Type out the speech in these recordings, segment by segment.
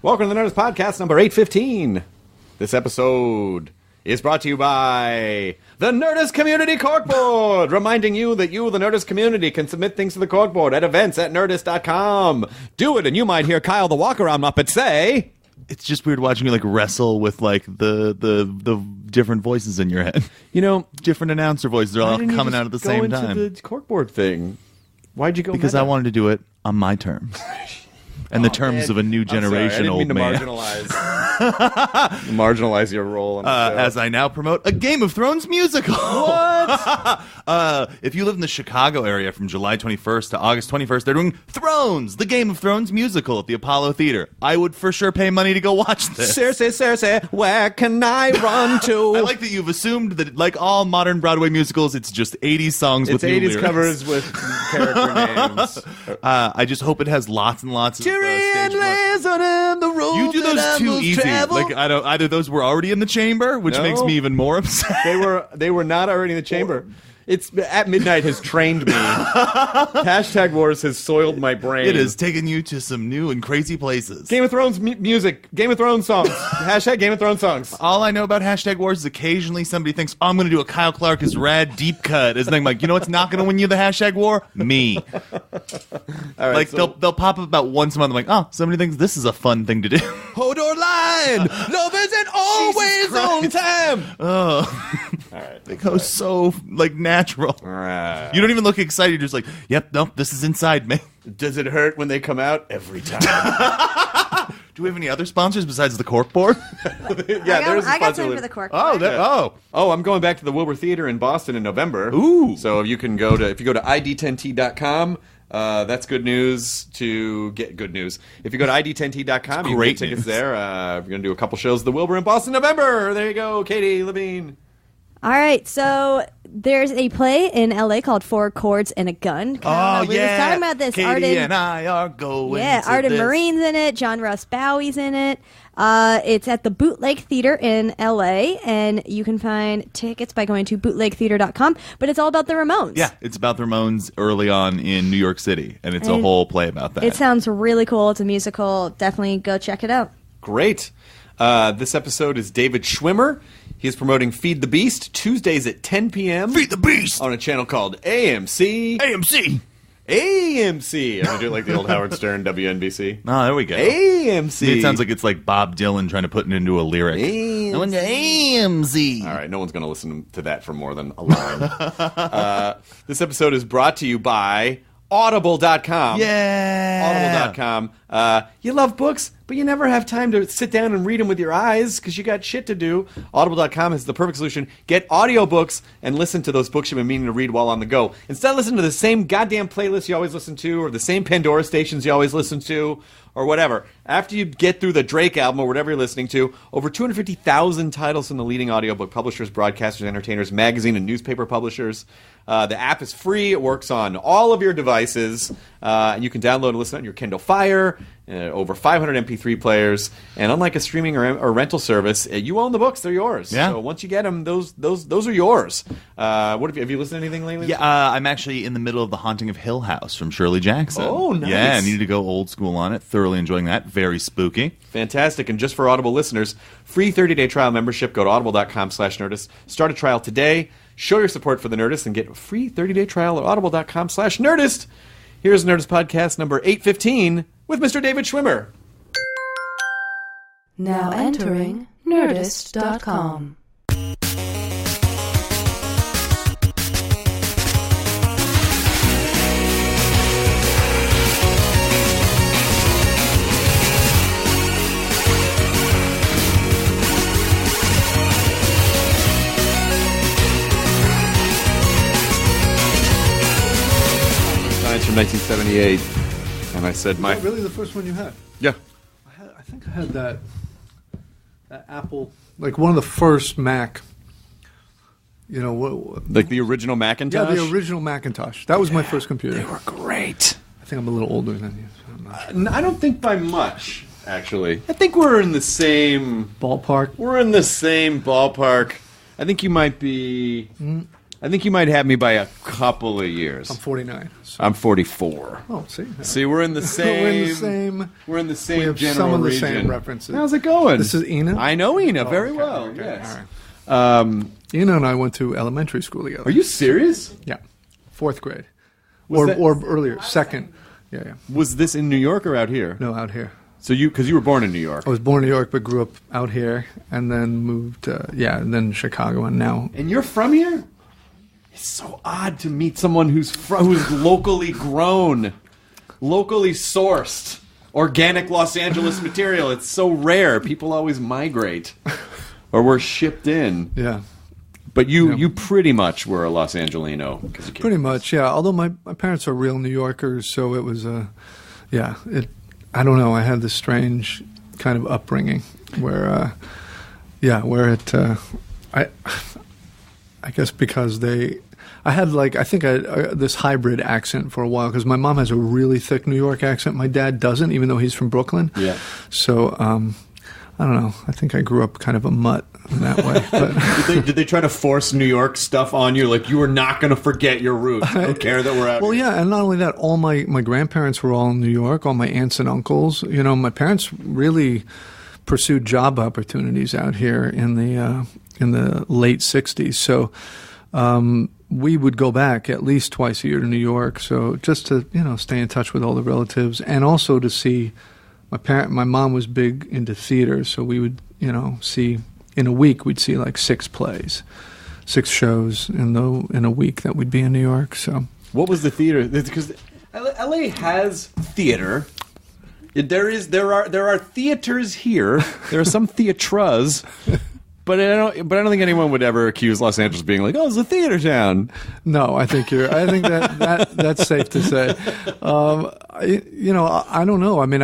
Welcome to the Nerdist Podcast number 815. This episode is brought to you by the Nerdist Community Corkboard, reminding you that you, the Nerdist community, can submit things to the corkboard at events@nerdist.com. Do it, and you might hear Kyle the Walk-Around Muppet say... It's just weird watching you like wrestle with like the different voices in your head. You know, different announcer voices. They're all coming out at the same time. Go into the corkborard thing. Why'd you go? Because I wanted to do it on my terms. And the terms of a new generation old man. Marginalize your role on the show. As I now promote a Game of Thrones musical. What? If you live in the Chicago area from July 21st to August 21st, they're doing Thrones, the Game of Thrones musical at the Apollo Theater. I would for sure pay money to go watch this. Cersei, where can I run to? I like that you've assumed that, like all modern Broadway musicals, it's just 80s songs with new lyrics. It's 80s covers with character names. I just hope it has lots and lots of You do those too easy. Like either those were already in the chamber, which makes me even more upset. They were not already in the chamber. It's at midnight has trained me. Hashtag Wars has soiled my brain. It has taken you to some new and crazy places. Game of Thrones music. Game of Thrones songs. Hashtag Game of Thrones songs. All I know about Hashtag Wars is occasionally somebody thinks, oh, I'm going to do a Kyle Clark is rad deep cut. And I'm like, you know what's not going to win you the Hashtag War? Me. All right, like they'll pop up about once a month. I'm like, oh, somebody thinks this is a fun thing to do. Hodor line. Love isn't always on time. Oh. All right. They go so like natural. You don't even look excited. You're just like, yep, nope, this is inside me. Does it hurt when they come out? Every time. Do we have any other sponsors besides the Corkboard? I got time for the Corkboard. Oh, I'm going back to the Wilbur Theater in Boston in November. Ooh. So if you go to id10t.com, that's good news to get good news. If you go to id10t.com, you can get tickets there. We're going to do a couple shows at the Wilbur in Boston in November. There you go, Katie Levine. All right, so there's a play in L.A. called Four Chords and a Gun. We were talking about this. Katie and I are going to Arden this. Marine's in it. John Ross Bowie's in it. It's at the Bootleg Theater in L.A., and you can find tickets by going to bootlegtheater.com, but it's all about the Ramones. Yeah, it's about the Ramones early on in New York City, and it's a whole play about that. It sounds really cool. It's a musical. Definitely go check it out. Great. This episode is David Schwimmer. He's promoting Feed the Beast Tuesdays at 10 p.m. Feed the Beast! On a channel called AMC. AMC! AMC. I'm going to do it like the old Howard Stern WNBC. Oh, there we go. AMC. It sounds like it's like Bob Dylan trying to put it into a lyric. AMC. I went to AMC. All right, no one's going to listen to that for more than a line. This episode is brought to you by Audible.com. Yeah. Audible.com. You love books, but you never have time to sit down and read them with your eyes because you got shit to do. Audible.com is the perfect solution. Get audiobooks and listen to those books you've been meaning to read while on the go. Instead of listening to the same goddamn playlist you always listen to or the same Pandora stations you always listen to or whatever. After you get through the Drake album or whatever you're listening to, over 250,000 titles from the leading audiobook publishers, broadcasters, entertainers, magazine, and newspaper publishers. The app is free. It works on all of your devices. And you can download and listen on your Kindle Fire, over 500 MP3 players. And unlike a streaming or rental service, you own the books. They're yours. Yeah. So once you get them, those are yours. What have you listened to anything lately? Yeah, I'm actually in the middle of The Haunting of Hill House from Shirley Jackson. Oh, nice. Yeah, I needed to go old school on it. Thoroughly enjoying that. Very spooky. Fantastic. And just for Audible listeners, free 30-day trial membership. Go to audible.com/Nerdist. Start a trial today. Show your support for the Nerdist and get a free 30-day trial at audible.com/Nerdist. Here's Nerdist Podcast number 815 with Mr. David Schwimmer. Now entering Nerdist.com. From 1978, and I said my... Is that really the first one you had? Yeah. I think I had that Apple, like one of the first Mac, you know... Like the original Macintosh? Yeah, the original Macintosh. That was my first computer. They were great. I think I'm a little older than you. So I'm not sure. I don't think by much, actually. I think we're in the same... Ballpark? We're in the same ballpark. I think you might be... I think you might have me by a couple of years. I'm 49. So. I'm 44. Oh, see. See, we're in the same. We're in the same. We have general some of the region. same references. How's it going? This is Ina. I know Ina very okay, well. okay, Yes. all right. Ina and I went to elementary school together. Are you serious? Yeah, 4th grade, Was that- or earlier, 2nd. Yeah. Was this in New York or out here? No, out here. So because you were born in New York. I was born in New York, but grew up out here, and then moved. And then Chicago, and now. And you're from here? It's so odd to meet someone who's locally grown, locally sourced, organic Los Angeles material. It's so rare. People always migrate, or were shipped in. Yeah. But you pretty much were a Los Angelino. Pretty much, yeah. Although my parents are real New Yorkers, so it was I don't know. I had this strange kind of upbringing where I guess because I had this hybrid accent for a while because my mom has a really thick New York accent. My dad doesn't, even though he's from Brooklyn. Yeah. So I don't know. I think I grew up kind of a mutt in that way. But did they try to force New York stuff on you? Like you were not going to forget your roots. I don't care that we're out. Well, here. yeah, and not only that, all my grandparents were all in New York. All my aunts and uncles. You know, my parents really pursued job opportunities out here in the late '60s. So we would go back at least twice a year to New York. So just to stay in touch with all the relatives, and also to see. My mom was big into theater, so we would, see in a week we'd see like 6 plays, 6 shows in a week that would be in New York. So what was the theater? Because LA has theater. There are theaters here. There are some theatras, but I don't think anyone would ever accuse Los Angeles of being like, oh, it's a theater town. No, I think that's safe to say. I don't know. I mean,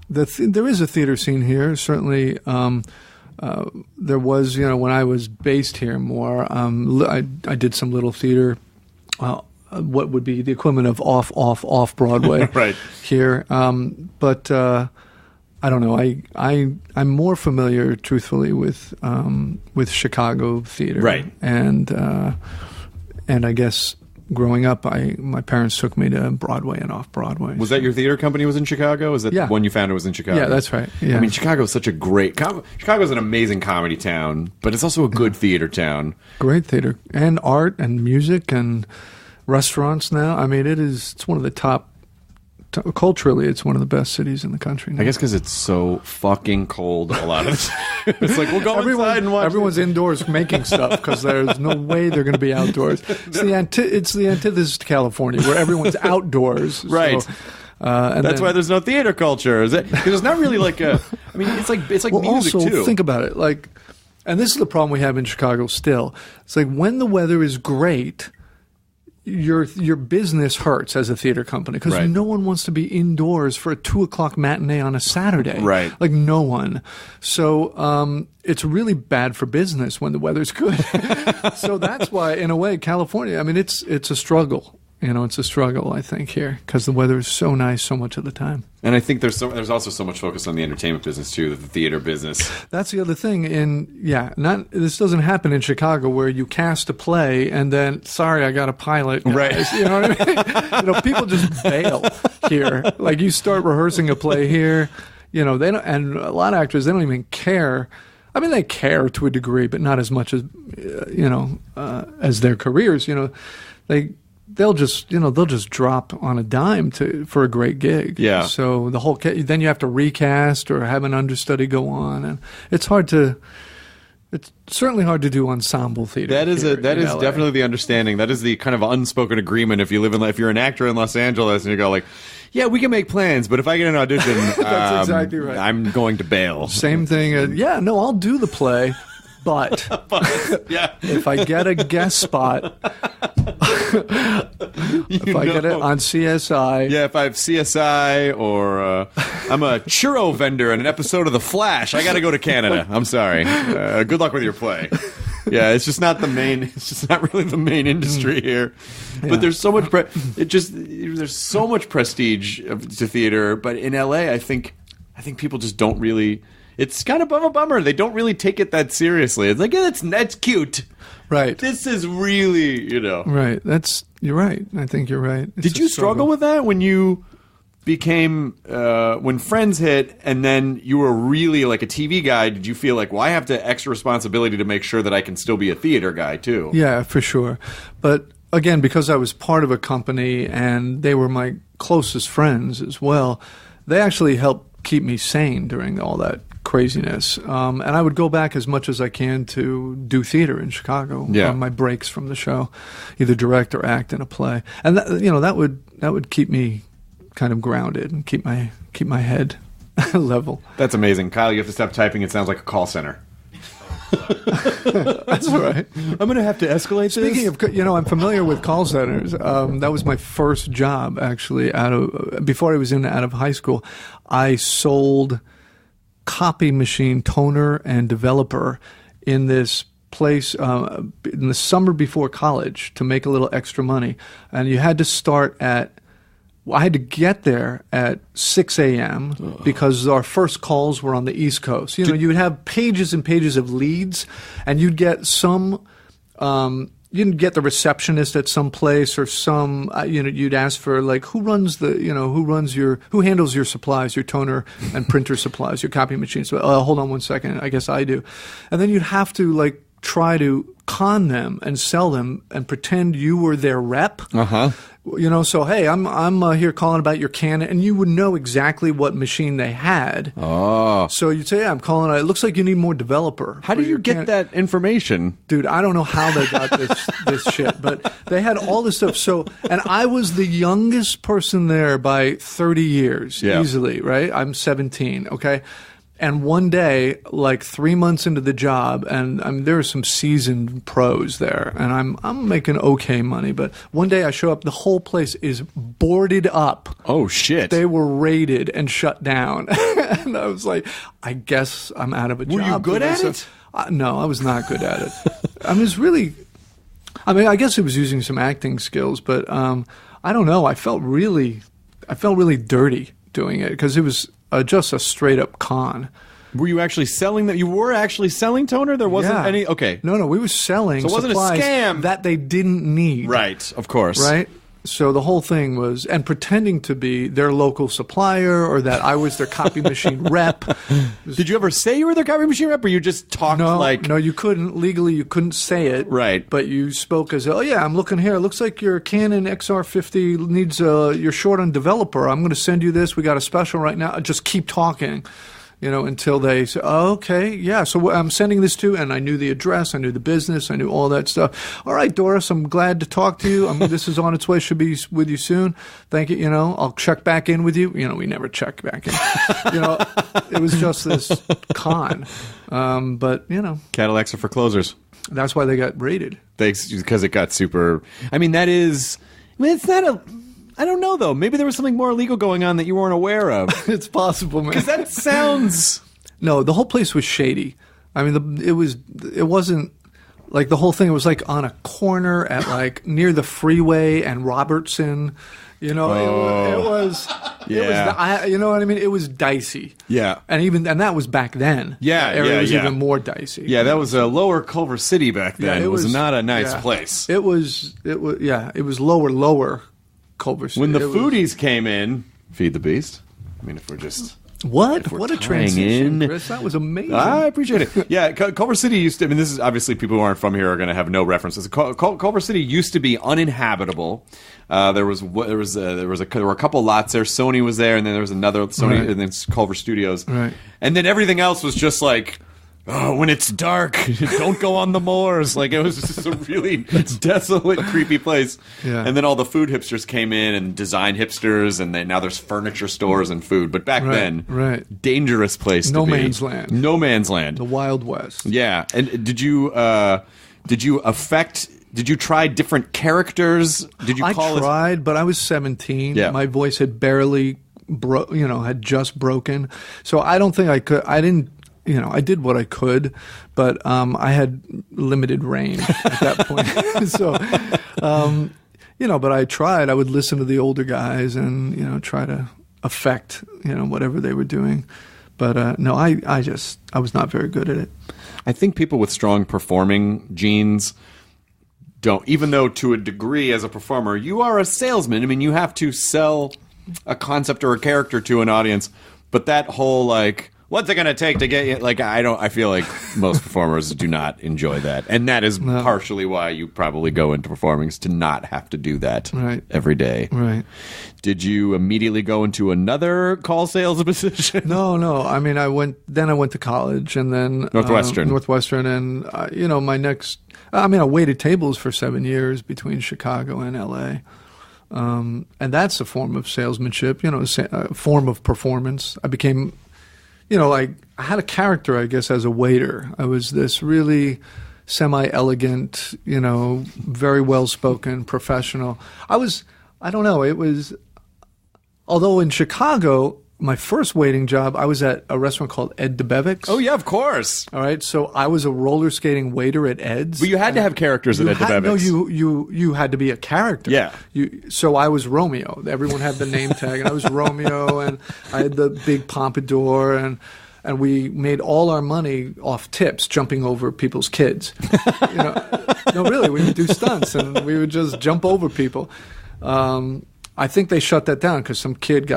there is a theater scene here. Certainly, there was. When I was based here more, I did some little theater. What would be the equivalent of off Broadway right here? But I don't know. I'm more familiar, truthfully, with Chicago theater, right? And I guess growing up, my parents took me to Broadway and off Broadway. Was that your theater company? Was in Chicago? Was that the one you founded? Was in Chicago? Yeah, that's right. Yeah. I mean, Chicago is such a great. Chicago's an amazing comedy town, but it's also a good theater town. Great theater and art and music and restaurants. Now, I mean, it's one of the top. Culturally, it's one of the best cities in the country now. I guess because it's so fucking cold a lot of the time. It's like, we'll go inside and watch. Everyone's indoors making stuff because there's no way they're going to be outdoors. It's the antithesis to California, where everyone's outdoors. Right. So, and that's why there's no theater culture. Is it? Because it's not really like a. I mean, it's like well, music also, too. Think about it. Like, and this is the problem we have in Chicago still. It's like when the weather is great, your business hurts as a theater company because right. no one wants to be indoors for a 2:00 matinee on a Saturday. Right. Like no one. So it's really bad for business when the weather's good. So that's why, in a way, California, I mean, it's a struggle. It's a struggle, I think, here because the weather is so nice so much of the time. And I think there's also so much focus on the entertainment business too, the theater business. That's the other thing. This doesn't happen in Chicago where you cast a play and then, sorry, I got a pilot. Guys. Right. You know what I mean? People just bail here. Like you start rehearsing a play here, they don't, and a lot of actors, they don't even care. I mean, they care to a degree, but not as much as, as their careers. They'll just drop on a dime for a great gig. Yeah. So then you have to recast or have an understudy go on, and it's certainly hard to do ensemble theater. That is LA. definitely the understanding. That is the kind of unspoken agreement. If you're an actor in Los Angeles and you go like, yeah, we can make plans, but if I get an audition, that's exactly right. I'm going to bail. Same thing. I'll do the play. But yeah. if I get a guest spot, if I get it on CSI. Yeah, if I have CSI or I'm a churro vendor in an episode of The Flash, I got to go to Canada. I'm sorry. Good luck with your play. Yeah, it's just not really the main industry here. Yeah. But there's so much there's so much prestige to theater, but in LA I think I think people just don't really. It's kind of a bummer. They don't really take it that seriously. It's like, yeah, that's cute. Right. This is really, Right. You're right. I think you're right. Did you struggle with that when you became when Friends hit and then you were really like a TV guy? Did you feel like, well, I have to extra responsibility to make sure that I can still be a theater guy too? Yeah, for sure. But again, because I was part of a company and they were my closest friends as well, they actually helped keep me sane during all that craziness. And I would go back as much as I can to do theater in Chicago on my breaks from the show, either direct or act in a play. And that would keep me kind of grounded and keep my head level. That's amazing. Kyle, you have to stop typing. It sounds like a call center. That's all right. I'm going to have to escalate Speaking of, I'm familiar with call centers. That was my first job, actually, before I was out of high school. I sold copy machine toner and developer in this place in the summer before college to make a little extra money. And you had to start I had to get there at 6 a.m. because our first calls were on the East Coast. You would have pages and pages of leads, and you'd get some. You'd get the receptionist at some place, or some. You'd ask for like who handles your supplies, your toner and printer supplies, your copy machines. So, hold on one second. I guess I do, and then you'd have to like try to con them and sell them and pretend you were their rep. So hey, I'm here calling about your Canon, and you would know exactly what machine they had. Oh. So you'd say, yeah, I'm calling. It looks like you need more developer. How do you get that information? Dude, I don't know how they got this shit, but they had all this stuff. So, and I was the youngest person there by 30 years, easily, right? I'm 17, okay? And one day, like 3 months into the job, and there are some seasoned pros there, and I'm making okay money. But one day I show up, the whole place is boarded up. Oh shit! They were raided and shut down, and I was like, I guess I'm out of a job. Were you good at it? No, I was not good at it. I guess it was using some acting skills, but I don't know. I felt really dirty doing it because it was just a straight up con. Were you actually selling that? You were actually selling toner? There wasn't any? Okay. No, we were selling so it wasn't supplies a scam that they didn't need. Right, of course. Right? So the whole thing was, and pretending to be their local supplier or that I was their copy machine rep. Did you ever say you were their copy machine rep, or you just talked like... No, you couldn't. Legally, you couldn't say it. Right. But you spoke as, oh yeah, I'm looking here. It looks like your Canon XR50 needs, you're short on developer. I'm going to send you this. We got a special right now. Just keep talking. Until they say, oh, okay, yeah, so I'm sending this to, and I knew the address, I knew the business, I knew all that stuff. All right, Doris, I'm glad to talk to you. This is on its way, should be with you soon. Thank you, I'll check back in with you. We never check back in. It was just this con. But, Cadillacs are for closers. That's why they got raided. Because it got super, it's not a... I don't know, though. Maybe there was something more illegal going on that you weren't aware of. It's possible, man. Because that sounds... No, the whole place was shady. I mean, it wasn't... Like, the whole thing was, like, on a corner at, like, near the freeway and Robertson. It was... Yeah. You know what I mean? It was dicey. Yeah. And that was back then. Yeah, the area was even more dicey. Yeah, that was a lower Culver City back then. Yeah, it was not a nice place. It was lower Culver City. When the foodies came in, feed the beast. I mean, if we're just... What a transition, Chris. That was amazing. I appreciate it. Yeah, Culver City used to... this is obviously people who aren't from here are going to have no references. Culver City used to be uninhabitable. There were a couple lots there. Sony was there, and then there was another Sony, right. And then Culver Studios. Right. And then everything else was just like... Oh, when it's dark, don't go on the moors. Like, it was just a really desolate, creepy place. Yeah. And then all the food hipsters came in, and design hipsters, and now there's furniture stores and food. But back then, dangerous place to be. No man's land. No man's land. The Wild West. Yeah. And did you try different characters? I tried, but I was 17. Yeah. My voice had barely, had just broken. So I don't think I could. I didn't. I did what I could, but I had limited range at that point. So, but I tried. I would listen to the older guys and, try to affect, whatever they were doing. But no, I was not very good at it. I think people with strong performing genes don't, even though to a degree as a performer, you are a salesman. I mean, you have to sell a concept or a character to an audience, but that whole, like, what's it going to take to get you? Like, I feel like most performers do not enjoy that. And that is partially why you probably go into performing, is to not have to do that every day. Right. Did you immediately go into another call sales position? No. I mean, I went to college, and then Northwestern, and I waited tables for 7 years between Chicago and L.A. And that's a form of salesmanship, a form of performance. I became, I had a character, I guess, as a waiter. I was this really semi-elegant, very well-spoken professional. Although in Chicago, my first waiting job, I was at a restaurant called Ed DeBevick's. Oh, yeah, of course. All right, so I was a roller skating waiter at Ed's. But you had to have characters at Ed DeBevick's. No, you had to be a character. Yeah. So I was Romeo. Everyone had the name tag, and I was Romeo, and I had the big pompadour, and we made all our money off tips, jumping over people's kids. No, really, we would do stunts, and we would just jump over people. I think they shut that down because some kid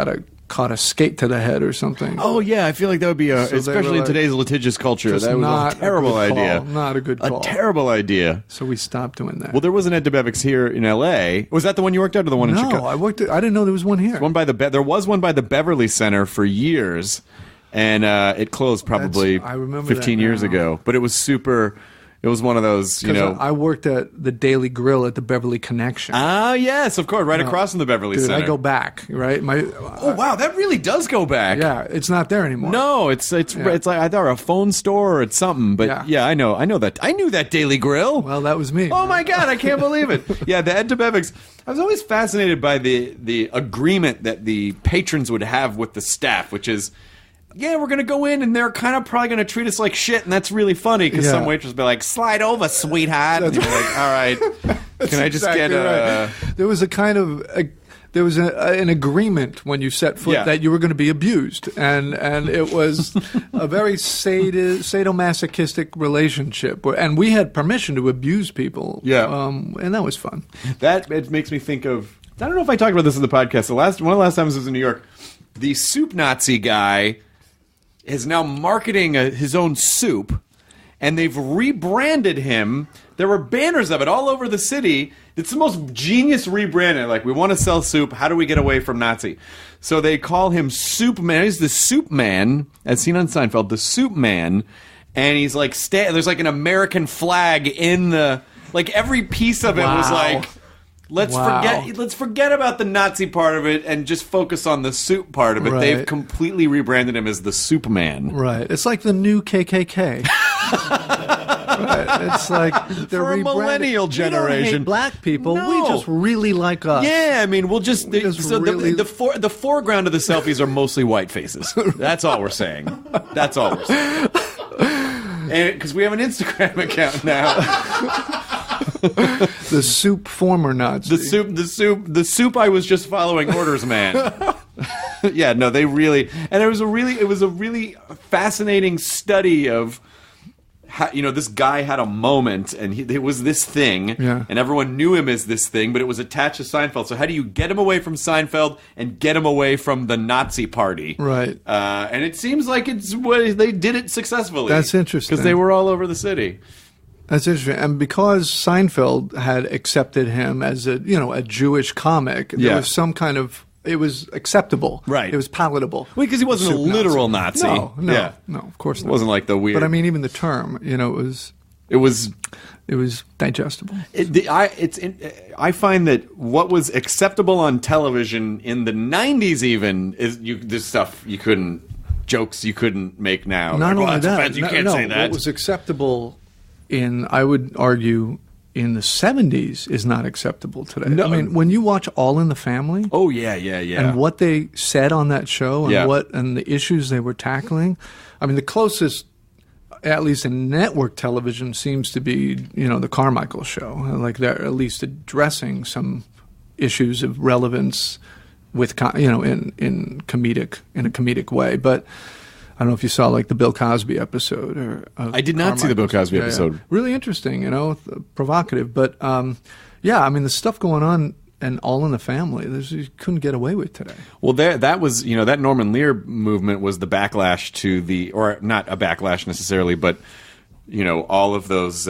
caught a skate to the head or something. Oh, yeah, I feel like that would be especially in today's litigious culture, that was a terrible idea. Not a good call. A terrible idea. So we stopped doing that. Well, there was an Ed DeBevick's here in L.A. Was that the one you worked at, or the one in Chicago? No, I didn't know there was one here. There was one by the Beverly Center for years, and it closed probably 15 years ago. But it was super... It was one of those, I worked at the Daily Grill at the Beverly Connection. Ah, yes, of course, right across from the Beverly Center. I go back, right? Wow, that really does go back. Yeah, it's not there anymore. No, it's like either a phone store or it's something. But yeah, I know that. I knew that Daily Grill. Well, that was me. Oh my God, I can't believe it. Yeah, the Ed DeBevick's. I was always fascinated by the agreement that the patrons would have with the staff, which is, yeah, we're going to go in, and they're kind of probably going to treat us like shit, and that's really funny, because some waitress will be like, slide over, sweetheart. And you're like, all right, can I just get a... Right. There was a kind of... There was an agreement when you set foot that you were going to be abused, and it was a very sadomasochistic relationship, and we had permission to abuse people, and that was fun. It makes me think of... I don't know if I talked about this in the podcast. One of the last times I was in New York, the soup Nazi guy is now marketing his own soup, and they've rebranded him. There were banners of it all over the city. It's the most genius rebranding. Like, we want to sell soup. How do we get away from Nazi? So they call him Soup Man. He's the Soup Man, as seen on Seinfeld, the Soup Man. And he's like, there's like an American flag in the... Like, every piece of it was like... Let's forget about the Nazi part of it and just focus on the soup part of it. Right. They've completely rebranded him as the Soup Man. Right. It's like the new KKK. Right. It's like they're for a millennial generation. We don't hate black people. No. We just really like us. Yeah, I mean, the foreground of the selfies are mostly white faces. That's all we're saying. That's all we're saying. Because we have an Instagram account now. The soup former Nazi. The soup I was just following orders, man. Yeah, no, they really, and it was a really fascinating study of how, this guy had a moment, and it was this thing, and everyone knew him as this thing, but it was attached to Seinfeld. So how do you get him away from Seinfeld and get him away from the Nazi party? Right. And it seems like they did it successfully. That's interesting. Because they were all over the city. That's interesting, and because Seinfeld had accepted him as a Jewish comic, there was some kind of it was acceptable, right? It was palatable. Well, because he wasn't a literal Nazi. No, of course not. It wasn't like the weird. But I mean, even the term, it was digestible. I find that what was acceptable on television in the 90s even is this stuff you couldn't make now. Not only that, you can't say that. What was acceptable I would argue, in the 70s is not acceptable today. No. I mean, when you watch All in the Family... Oh, yeah. And what they said on that show and the issues they were tackling, I mean, the closest, at least in network television, seems to be, the Carmichael Show. Like, they're at least addressing some issues of relevance with, in a comedic way. But... don't know if you saw like the Bill Cosby episode or. I did not see the Bill Cosby episode. Really interesting, provocative. But I mean, the stuff going on and All in the Family, you couldn't get away with today. Well, that was that Norman Lear movement was the backlash to or not a backlash necessarily, but all of those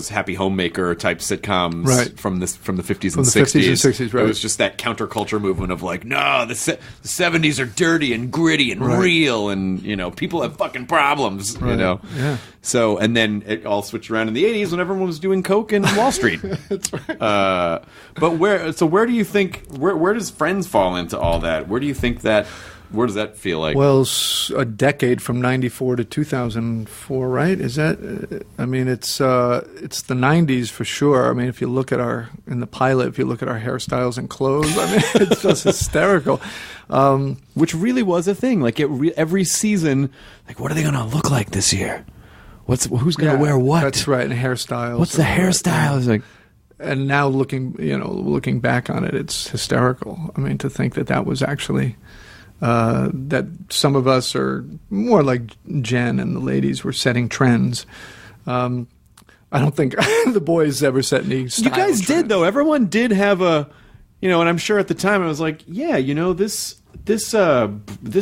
happy homemaker type sitcoms from the 50s and 60s. Right. It was just that counterculture movement of like, no, the 70s are dirty and gritty and real, and people have fucking problems. Yeah. So, and then it all switched around in the 80s when everyone was doing coke in Wall Street. That's right. But where do you think where does Friends fall into all that? Where does that feel like? Well, a decade from 94 to 2004, right? Is that? I mean, it's the 90s for sure. I mean, if you look at in the pilot, if you look at our hairstyles and clothes, I mean, it's just hysterical. Which really was a thing. Like every season, like, what are they going to look like this year? Who's going to wear what? That's right, and hairstyles. What's the hairstyle? It's like. And now looking back on it, it's hysterical. I mean, to think that was actually. That some of us are more like Jen and the ladies were setting trends. I don't think the boys ever set any style You guys trends. did, though. Everyone did have and I'm sure at the time I was like, yeah, this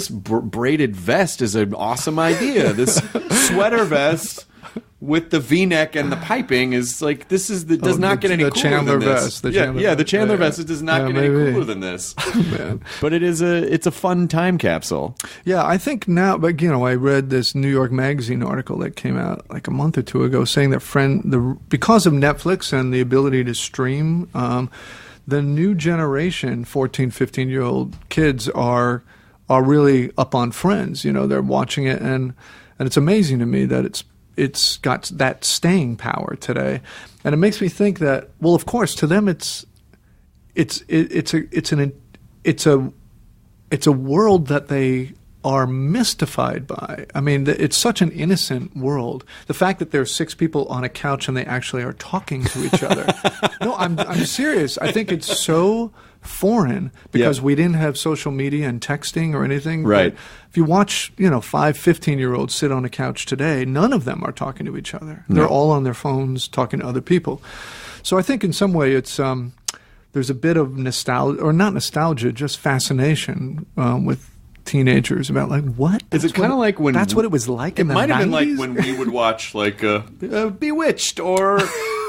braided vest is an awesome idea. This sweater vest with the V-neck and the piping is like, does not get any cooler Chandler than this. vest. The Chandler vest. It does not get any cooler than this. Man. But it's a fun time capsule. Yeah, I think now, but I read this New York Magazine article that came out like a month or two ago saying that because of Netflix and the ability to stream, the new generation, 14, 15-year-old kids are really up on Friends. They're watching it, and it's amazing to me that it's got that staying power today, and it makes me think that, well, of course, to them it's a world that they are mystified by. I mean, it's such an innocent world. The fact that there's 6 people on a couch and they actually are talking to each other. No, I'm serious. I think it's so foreign because we didn't have social media and texting or anything. Right. But if you watch, 5, 15-year-olds sit on a couch today, none of them are talking to each other. No. They're all on their phones talking to other people. So I think in some way it's there's a bit of nostalgia, or not nostalgia, just fascination with teenagers about like, what? Is it kind of like when that's what it was like in the 90s? It might have been like when we would watch like Bewitched or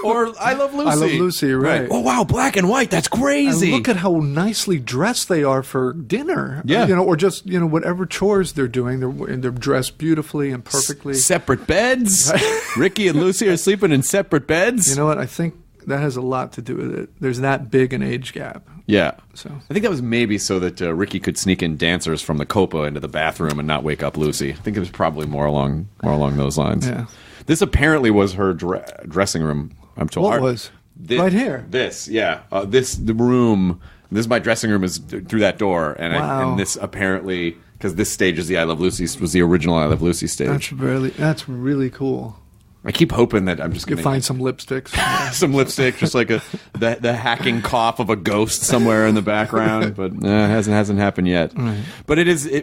I Love Lucy. I Love Lucy, right. Oh wow, black and white, that's crazy. And look at how nicely dressed they are for dinner. Yeah. Or just, whatever chores they're doing, they're dressed beautifully and perfectly. Separate beds. Ricky and Lucy are sleeping in separate beds. You know what? I think that has a lot to do with it. There's that big an age gap. Yeah. So I think that was maybe so that Ricky could sneak in dancers from the Copa into the bathroom and not wake up Lucy. I think it was probably more along those lines. Yeah. This apparently was her dressing room, I'm told. What was? Right here. The room. This is my dressing room is through that door. And, wow. And this apparently, because this stage is the I Love Lucy, was the original I Love Lucy stage. That's really cool. I keep hoping that I'm just going to find some lipsticks. Some lipstick, just like the hacking cough of a ghost somewhere in the background, but hasn't happened yet. Right. But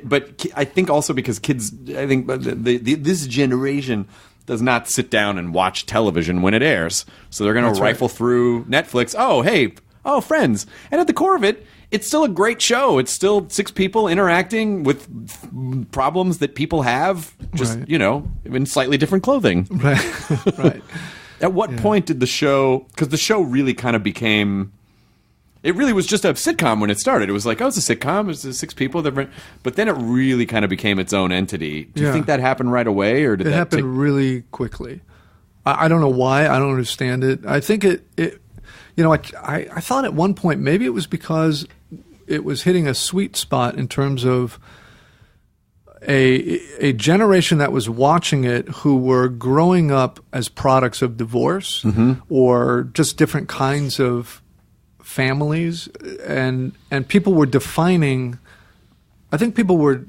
but I think also because kids, I think this generation does not sit down and watch television when it airs, so they're going to rifle through Netflix. Oh, Friends, and at the core of it, it's still a great show. It's still 6 people interacting with problems that people have, just, in slightly different clothing. Right. Right. At what point did the show, because the show really kind of became, it really was just a sitcom when it started. It was like, it's a sitcom, it's 6 people. But then it really kind of became its own entity. Do you think that happened right away? Or did it that happen really quickly? I don't know why. I don't understand it. I think I thought at one point maybe it was because it was hitting a sweet spot in terms of a generation that was watching it who were growing up as products of divorce or just different kinds of families, and people were defining. I think people were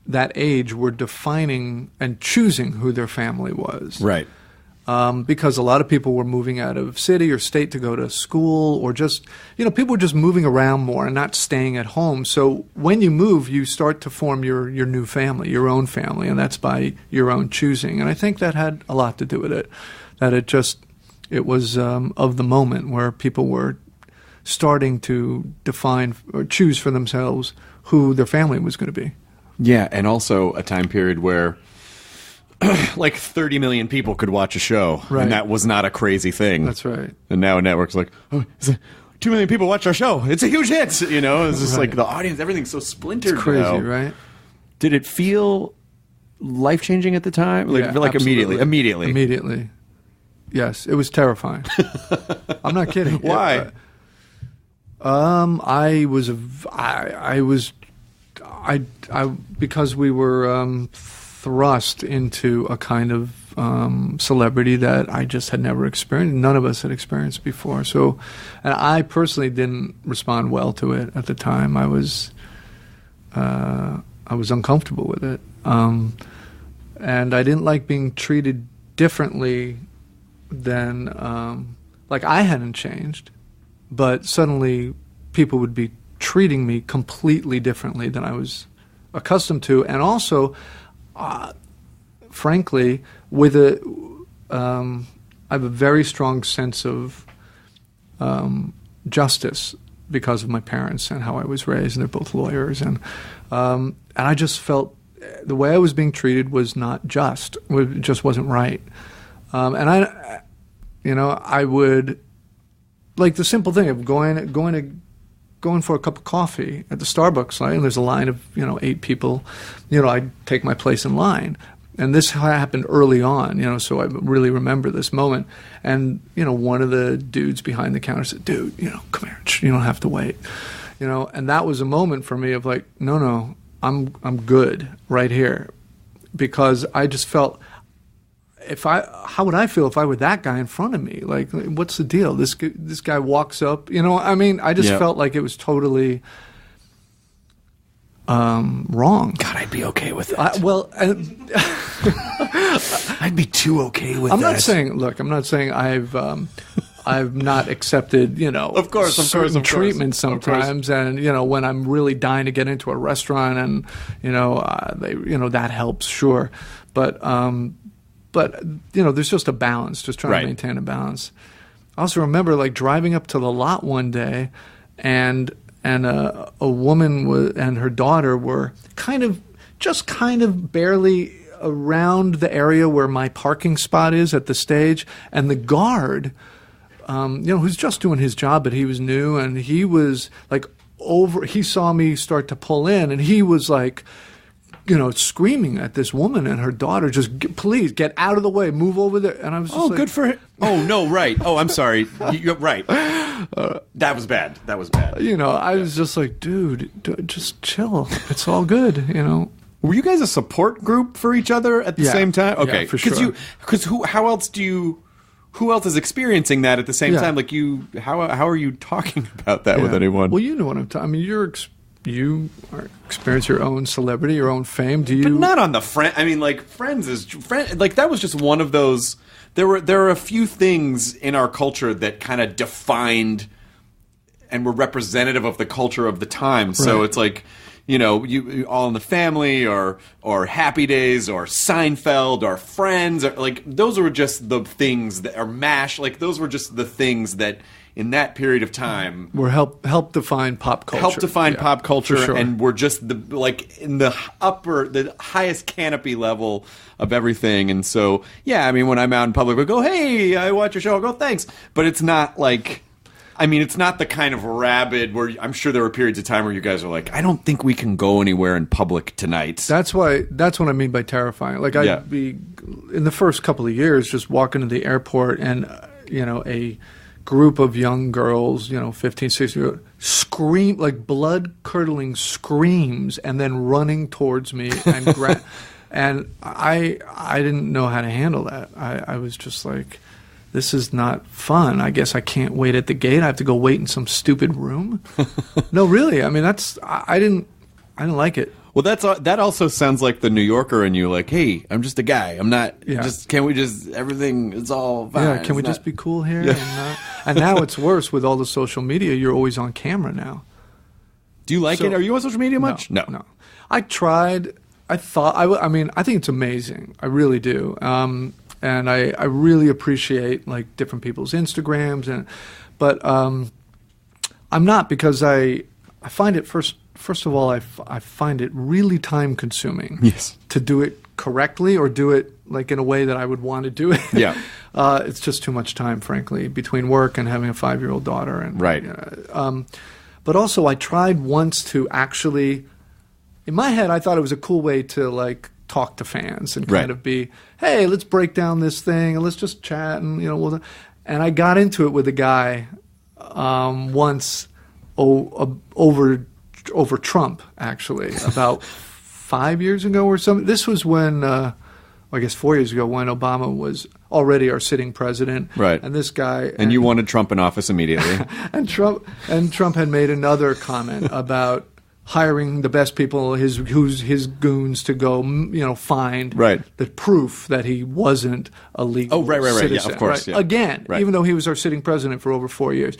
that age were defining and choosing who their family was. Right. because a lot of people were moving out of city or state to go to school, or just, people were just moving around more and not staying at home. So when you move, you start to form your new family, your own family, and that's by your own choosing. And I think that had a lot to do with it, that it was of the moment where people were starting to define or choose for themselves who their family was going to be. Yeah, and also a time period where like 30 million people could watch a show, right. And that was not a crazy thing. That's right. And now a network's like, 2 million people watch our show. It's a huge hit. It's just right. like the audience, everything's so splintered. It's crazy, now. right? Did it feel life-changing at the time? Yeah, absolutely. Immediately. Yes, it was terrifying. I'm not kidding. Why? Because we were thrust into a kind of celebrity that I just had never experienced. None of us had experienced before. So, and I personally didn't respond well to it at the time. I was uncomfortable with it, and I didn't like being treated differently than like I hadn't changed, but suddenly people would be treating me completely differently than I was accustomed to, and also, frankly, I have a very strong sense of justice because of my parents and how I was raised, and they're both lawyers, and I just felt the way I was being treated was not just. It just wasn't right. And I would, like the simple thing of going for a cup of coffee at the Starbucks line, and there's a line of 8 people, I'd take my place in line. And this happened early on, so I really remember this moment. And one of the dudes behind the counter said, "Dude, come here, you don't have to wait." And that was a moment for me of like, no, I'm good right here, because I just felt, how would I feel if I were that guy in front of me? Like, what's the deal? This guy walks up, I just felt like it was totally wrong. God, I'd be okay with that. I'd be too okay with I'm that. I'm not saying I've not accepted, of course, certain treatment sometimes, and when I'm really dying to get into a restaurant, and that helps, sure, but there's just a balance, just trying to maintain a balance. I also remember like driving up to the lot one day, and a woman and her daughter were kind of barely around the area where my parking spot is at the stage, and the guard, who's just doing his job, but he was new, and he was like he saw me start to pull in, and he was like, screaming at this woman and her daughter, please get out of the way, move over there. And I was just good for him. Oh, no, right. Oh, I'm sorry. You're right. That was bad. I was just like, dude, just chill. It's all good, Were you guys a support group for each other at the same time? Okay, yeah, for sure. Who else is experiencing that at the same time? Like how are you talking about that with anyone? Well, you know what I'm talking. I mean, you experience your own celebrity, your own fame. Do you? But not on the friend. I mean, like Friends like that was just one of those. There were a few things in our culture that kind of defined and were representative of the culture of the time. So it's like, you All in the Family, or Happy Days, or Seinfeld, or Friends, or like those were just the things that, or MASH. Like those were just the things that, in that period of time, were help define pop culture. Pop culture, sure. And we're just in the highest canopy level of everything. And so, I mean, when I'm out in public, we go, "Hey, I watch your show." I'll go, "Thanks," but it's not like. I mean, it's not the kind of rabid where I'm sure there were periods of time where you guys are like, "I don't think we can go anywhere in public tonight." That's what I mean by terrifying. Like I'd be in the first couple of years just walking to the airport, and a group of young girls, 15, 16, scream, like blood-curdling screams, and then running towards me, and and I didn't know how to handle that. I was just like, this is not fun. I guess I can't wait at the gate. I have to go wait in some stupid room. No, really. I mean, I didn't like it. Well, that also sounds like the New Yorker in you. Like, hey, I'm just a guy. I'm not. Yeah. Can we just everything? It's all fine. Yeah, can we just be cool here? And now it's worse with all the social media. You're always on camera now. Do you like it? Are you on social media much? No. I tried. I thought. I mean, I think it's amazing. I really do. And I really appreciate like different people's Instagrams but I'm not, because I find it first of all I find it really time consuming. Yes. To do it correctly or do it like in a way that I would want to do it. Yeah. It's just too much time, frankly, between work and having a 5-year-old daughter. And right. But also I tried once to actually, in my head, I thought it was a cool way to like talk to fans and kind of be, hey, let's break down this thing and let's just chat and and I got into it with a guy once over Trump, actually, about 5 years ago or something. This was when, I guess 4 years ago, when Obama was already our sitting president. Right. And this guy... And you wanted Trump in office immediately. and Trump had made another comment about hiring the best people, his goons, to go, find the proof that he wasn't a legal citizen. Yeah, of course. Yeah. Again, even though he was our sitting president for over 4 years.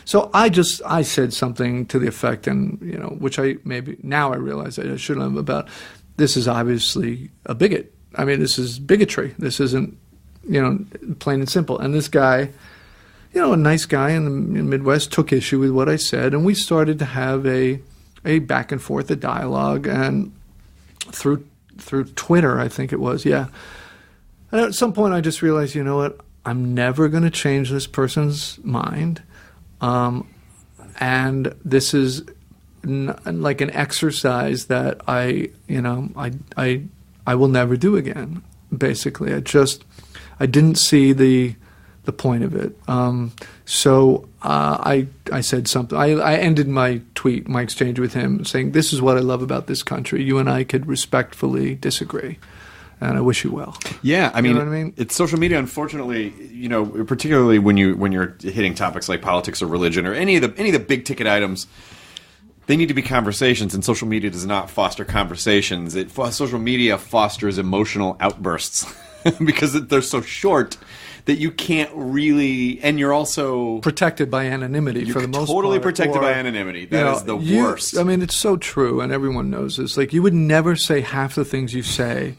So I said something to the effect, and which now I realize that I shouldn't have, about, this is obviously a bigot. I mean, this is bigotry. This isn't, plain and simple. And this guy, a nice guy in the Midwest, took issue with what I said, and we started to have a back and forth, a dialogue, and through Twitter, I think it was, yeah. And at some point, I just realized, you know what? I'm never going to change this person's mind, and this is like an exercise that I will never do again. Basically, I didn't see the point of it. So I said something. I ended my exchange with him, saying, "This is what I love about this country. You and I could respectfully disagree, and I wish you well." Yeah, I mean, know what I mean? It's social media. Unfortunately, particularly when you're hitting topics like politics or religion or any of the big ticket items, they need to be conversations, and social media does not foster conversations. Social media fosters emotional outbursts because they're so short that you can't really, and you're also protected by anonymity for the most part. Totally protected by anonymity. That is the worst. I mean, it's so true, and everyone knows this. Like, you would never say half the things you say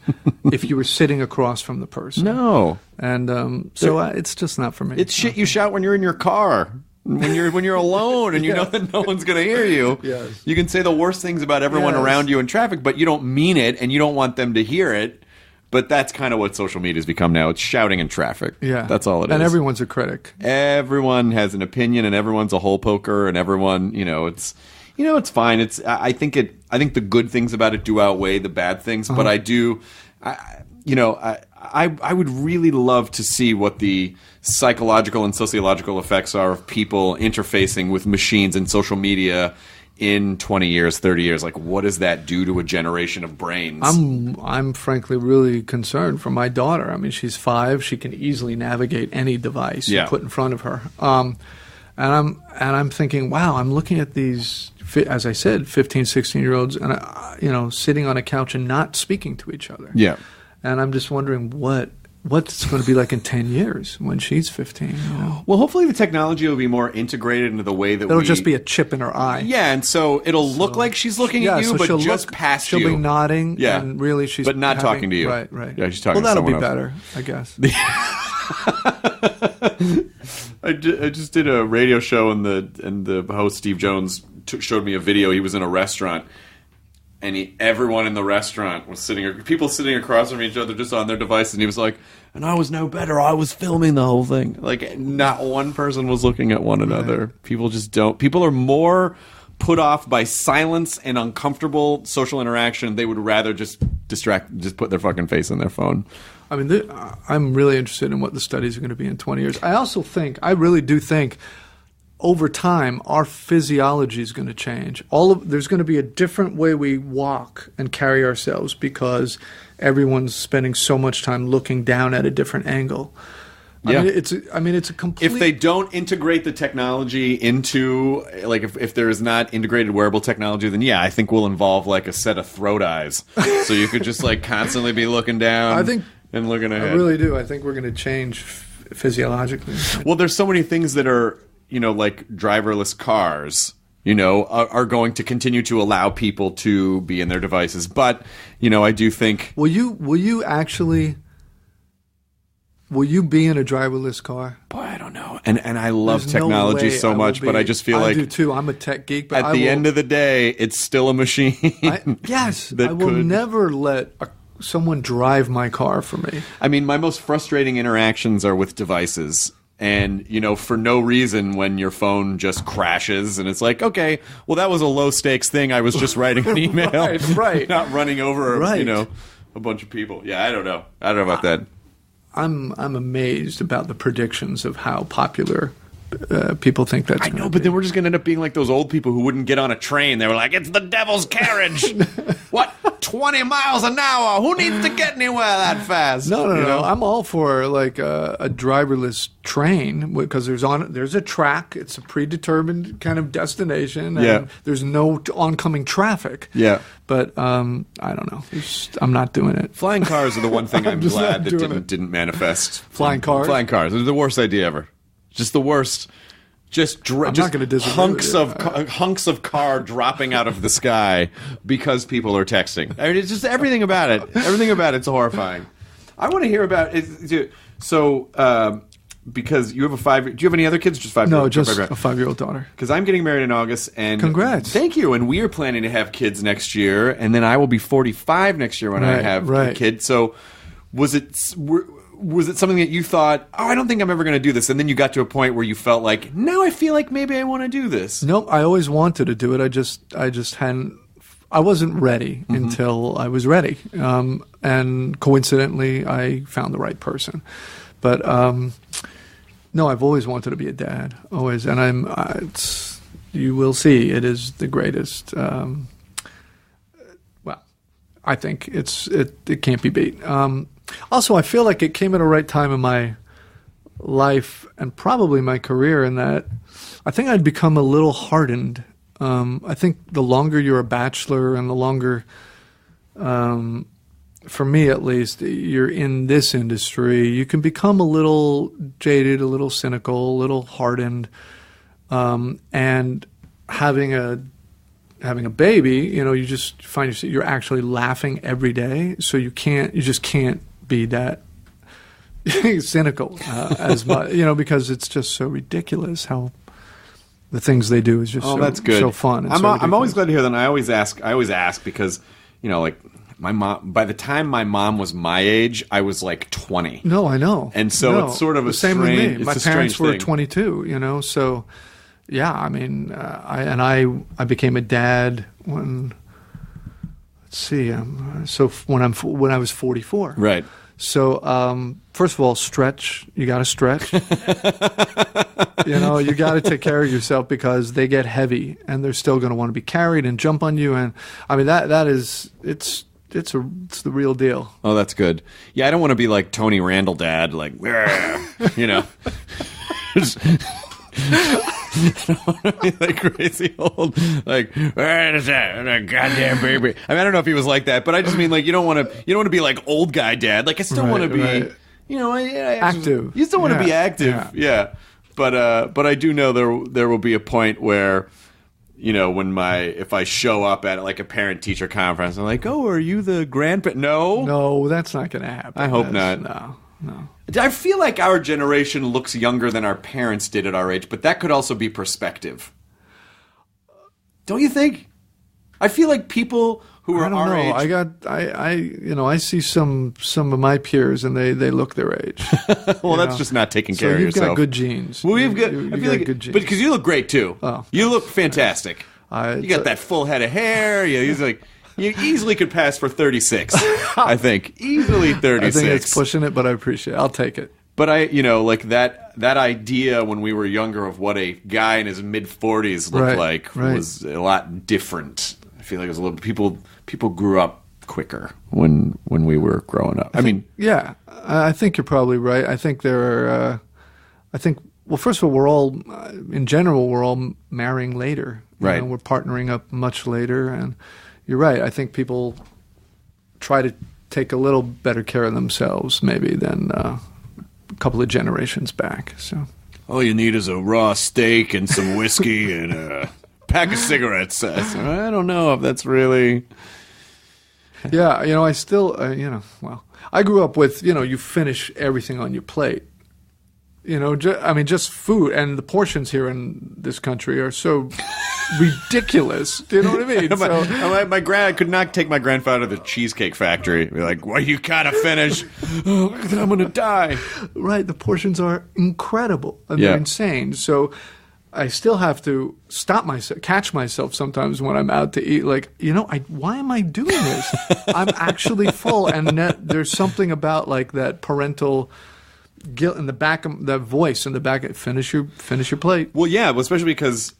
if you were sitting across from the person. No. And so it's just not for me. It's shit you shout when you're in your car. When you're alone and you know that no one's going to hear you. Yes. You can say the worst things about everyone around you in traffic, but you don't mean it and you don't want them to hear it. But that's kind of what social media has become now. It's shouting in traffic. Yeah. That's all it is. And everyone's a critic. Everyone has an opinion and everyone's a hole poker and everyone, it's fine. I think the good things about it do outweigh the bad things, but I would really love to see what the psychological and sociological effects are of people interfacing with machines and social media in 20 years, 30 years. Like, what does that do to a generation of brains? I'm frankly really concerned for my daughter. I mean, she's 5. She can easily navigate any device you put in front of her. And I'm thinking, wow, I'm looking at these, as I said, 15, 16-year-olds, and sitting on a couch and not speaking to each other. Yeah. And I'm just wondering what's going to be like in 10 years when she's 15. Well, hopefully the technology will be more integrated into the way that it'll just be a chip in her eye. Yeah, and so it'll look like she's looking at you, so but she'll just look, past you. She'll be nodding, yeah, and really she's but not talking to you. Right. Yeah, she's talking to that'll someone be else. better, I guess. I just did a radio show, and the host Steve Jones showed me a video. He was in a restaurant, and everyone in the restaurant was people sitting across from each other just on their devices, and he was like, and I was no better. I was filming the whole thing. Like, not one person was looking at one another. Right. People just don't. People are more put off by silence and uncomfortable social interaction. They would rather just put their fucking face in their phone. I mean, I'm really interested in what the studies are going to be in 20 years. I really do think, over time, our physiology is going to change. There's going to be a different way we walk and carry ourselves because everyone's spending so much time looking down at a different angle. Yeah. I mean, it's a complete. If they don't integrate the technology into, like, if there is not integrated wearable technology, then yeah, I think we'll involve like a set of throat eyes, so you could just like constantly be looking down. I think and looking ahead. I really do. I think we're going to change physiologically. Well, there's so many things that are, like driverless cars, are going to continue to allow people to be in their devices. But, I do think. Will you be in a driverless car? Boy, I don't know. And I love There's no technology way so much, but I just feel I like. do too. I'm a tech geek. But At the end of the day, it's still a machine. Yes. that I will could- never let someone drive my car for me. I mean, my most frustrating interactions are with devices. And, for no reason when your phone just crashes and it's like, okay, well, that was a low stakes thing. I was just writing an email. Right. Not running over, Right. a bunch of people. Yeah, I don't know. I don't know about that. I'm amazed about the predictions of how popular people think that's I gonna know, but be. then we're just going to end up being like those old people who wouldn't get on a train. They were like, it's the devil's carriage. What? 20 miles an hour? Who needs to get anywhere that fast? No. I'm all for like a driverless train because there's a track. It's a predetermined kind of destination. And Yeah. there's no oncoming traffic. Yeah. But I don't know. I'm not doing it. Flying cars are the one thing I'm just glad not that doing it. didn't manifest. Flying cars? Flying cars. They're the worst idea ever. Just the worst. Just not gonna disagree hunks with you. of hunks of car dropping out of the sky because people are texting. I mean, it's just everything about it. Everything about it's horrifying. I want to hear about it. So, because you have a 5. Do you have any other kids? Just 5. No, just a 5-year-old daughter. Because I'm getting married in August, and Congrats. Thank you. And we are planning to have kids next year, and then I will be 45 next year when I have a kid. So, was it something that you thought, oh, I don't think I'm ever going to do this, and then you got to a point where you felt like, now I feel like maybe I want to do this? Nope, I always wanted to do it. I just hadn't. I wasn't ready until I was ready, and coincidentally, I found the right person. But no, I've always wanted to be a dad, always, and you will see, it is the greatest. Well, I think it can't be beat. Also, I feel like it came at a right time in my life and probably my career in that I think I'd become a little hardened. I think the longer you're a bachelor and the longer, for me at least, you're in this industry, you can become a little jaded, a little cynical, a little hardened. And having a baby, you just find yourself, you're actually laughing every day. So you just can't be that cynical as much, because it's just so ridiculous how the things they do is just that's good. So fun. And I'm always glad to hear that. And I always ask because, like my mom, by the time my mom was my age, I was like 20. No, I know. And so it's sort of the same with me. My parents were thing. 22, so yeah, I mean, I became a dad when, let's see, when I was 44. Right. So, first of all, stretch. You got to stretch. You got to take care of yourself because they get heavy and they're still going to want to be carried and jump on you. And I mean, that is, it's the real deal. Oh, that's good. Yeah, I don't want to be like Tony Randall dad, like, I don't want to be like crazy old, like, where is that goddamn baby? I mean, I don't know if he was like that, but I just mean like you don't want to be like old guy dad. Like I still want to be, active. You still want to be active, yeah. But I do know there will be a point where, when if I show up at like a parent teacher conference, I'm like, oh, are you the grandpa? No, that's not going to happen. I hope not. No. I feel like our generation looks younger than our parents did at our age, but that could also be perspective. Don't you think? I feel like people who are our age. I see some of my peers and they look their age. Well, that's just not taking care of you've yourself. got good genes. Well, you've got good genes. but because you look great too. Oh. You look fantastic. You got that full head of hair. You easily could pass for 36. I think easily 36. I think it's pushing it, but I appreciate it. I'll take it. But like that idea when we were younger of what a guy in his mid 40s looked like was a lot different. I feel like it was a little people grew up quicker when we were growing up. I mean, yeah, I think you're probably right. I think there are. Well, first of all, we're all in general we're all marrying later. Right. We're partnering up much later, and you're right. I think people try to take a little better care of themselves maybe than a couple of generations back. So all you need is a raw steak and some whiskey and a pack of cigarettes. I don't know if that's really. Yeah, I still, well, I grew up with, you finish everything on your plate. Just food, and the portions here in this country are so ridiculous. Do you know what I mean? My I could not take my grandfather to the Cheesecake Factory. Be like, well, you gotta finish. Oh, I'm gonna die. Right, the portions are incredible. And they're insane. So I still have to catch myself sometimes when I'm out to eat. Like, why am I doing this? I'm actually full, and there's something about like that parental guilt in the back of that voice in the back. Finish your plate. Well, yeah, especially because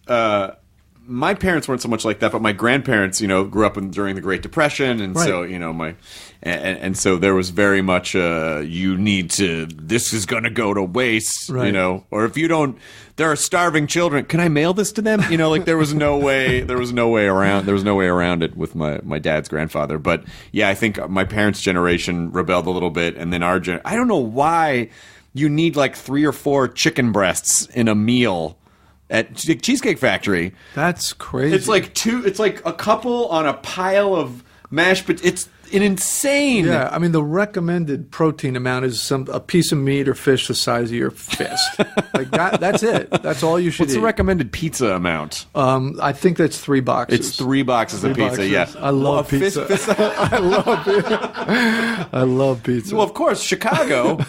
my parents weren't so much like that, but my grandparents, grew up during the Great Depression, and right. So and so there was very much you need to. This is going to go to waste, right. Or if you don't, there are starving children. Can I mail this to them? Like there was no way. There was no way around it with my dad's grandfather. But yeah, I think my parents' generation rebelled a little bit, and then our I don't know why you need like 3 or 4 chicken breasts in a meal at Cheesecake Factory. That's crazy. It's like a couple on a pile of mashed potatoes. It's an insane. Yeah, I mean the recommended protein amount is a piece of meat or fish the size of your fist. Like that. That's it. That's all you should What's eat. the recommended pizza amount? I think that's 3 boxes. It's 3 boxes of pizza. Boxes. Yeah, I love pizza. I love pizza. I love pizza. Well, of course, Chicago.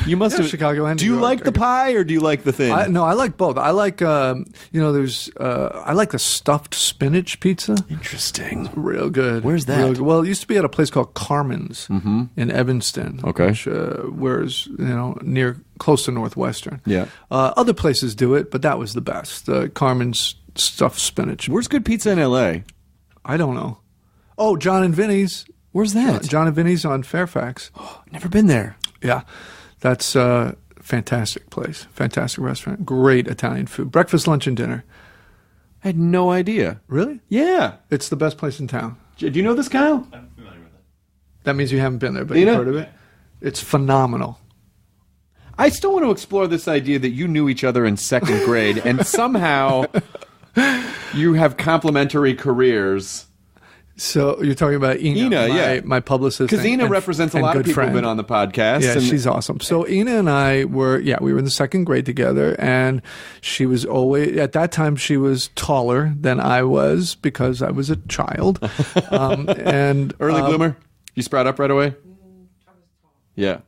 You must have Chicago. And do you New York. like the pie or do you like the thin? No, I like both. I like there's I like the stuffed spinach pizza. Interesting. Real good. Where's that? Real good. Well, it used to be at a place called Carmen's in Evanston. Okay. Which, whereas close to Northwestern. Yeah. Other places do it, but that was the best. Carmen's stuffed spinach. Where's good pizza in L.A.? I don't know. Oh, John and Vinny's. Where's that? John and Vinny's on Fairfax. Never been there. Yeah. That's a fantastic place. Fantastic restaurant. Great Italian food. Breakfast, lunch, and dinner. I had no idea. Really? Yeah. It's the best place in town. Do you know this, Kyle? I'm familiar with it. That means you haven't been there, but you've heard of it? It's phenomenal. I still want to explore this idea that you knew each other in 2nd grade and somehow you have complementary careers. So you're talking about Ina, my publicist. Because Ina represents a lot of people who've been on the podcast. Yeah, she's awesome. So Ina and I we were in the 2nd grade together, and she was always, at that time, she was taller than I was because I was a child. And early bloomer? You sprout up right away? Yeah.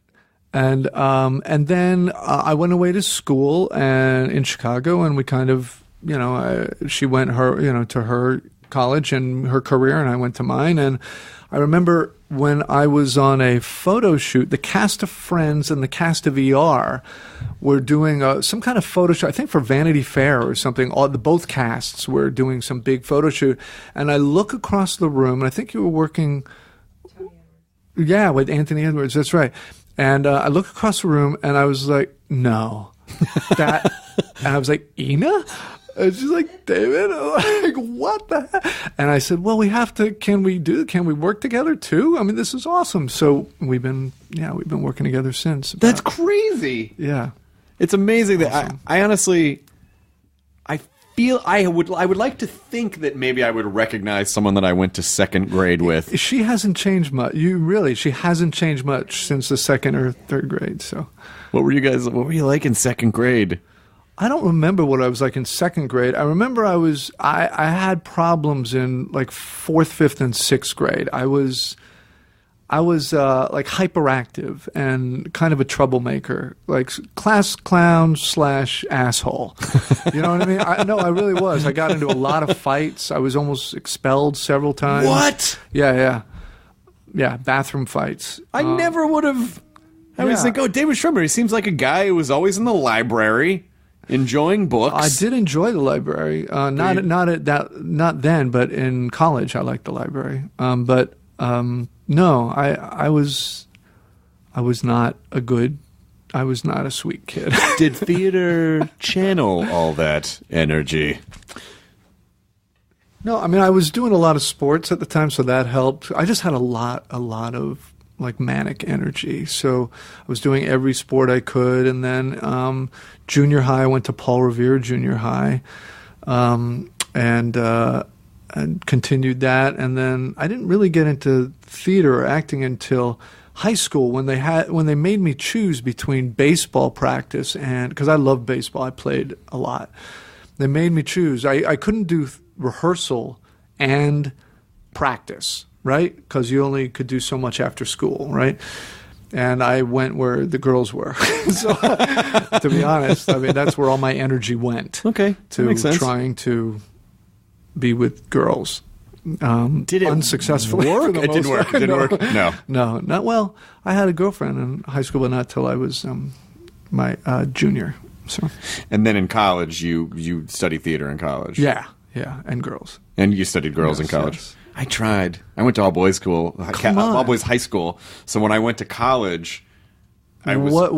And then I went away to school and in Chicago, and we kind of, she went to her college and her career, and I went to mine. And I remember when I was on a photo shoot, the cast of Friends and the cast of ER were doing some kind of photo shoot, I think for Vanity Fair or something. Both casts were doing some big photo shoot. And I look across the room, and I think you were working, with Anthony Edwards, that's right. And I look across the room, and I was like, no. And I was like, Ina? And she's like, David? I'm like, what the heck? And I said, well, we have to, can we work together too? I mean, this is awesome. So we've been working together since. That's crazy. Yeah. It's amazing that I honestly, I feel I would like to think that maybe I would recognize someone that I went to 2nd grade with. She hasn't changed much. She hasn't changed much since the 2nd or 3rd grade. So what were you like in 2nd grade? I don't remember what I was like in 2nd grade. I remember I had problems in like 4th, 5th, and 6th grade. I was like hyperactive and kind of a troublemaker, like class clown / asshole. You know what I mean? I really was. I got into a lot of fights. I was almost expelled several times. What? Yeah. Bathroom fights. I never would have. I was like, David Schwimmer. He seems like a guy who was always in the library. Enjoying books. I did enjoy the library. Not then, but in college I liked the library. But No, I was not a sweet kid. Did theater channel all that energy? No, I mean, I was doing a lot of sports at the time, so that helped. I just had a lot of like manic energy. So I was doing every sport I could, and then junior high, I went to Paul Revere Junior High, and continued that. And then I didn't really get into theater or acting until high school when they made me choose between baseball practice and, because I loved baseball, I played a lot. They made me choose. I couldn't do rehearsal and practice, right? Because you only could do so much after school, right? And I went where the girls were. So, to be honest, I mean, that's where all my energy went. Okay, that makes sense. Trying to be with girls. Did it unsuccessfully work? for the It didn't most work. It didn't work. No. No, not well. I had a girlfriend in high school, but not till I was my junior. So, And then in college, you studied theater in college. yeah, and girls. And you studied girls in Yes, college. yes. I tried. I went to all boys school, all boys high school. So when I went to college, I was What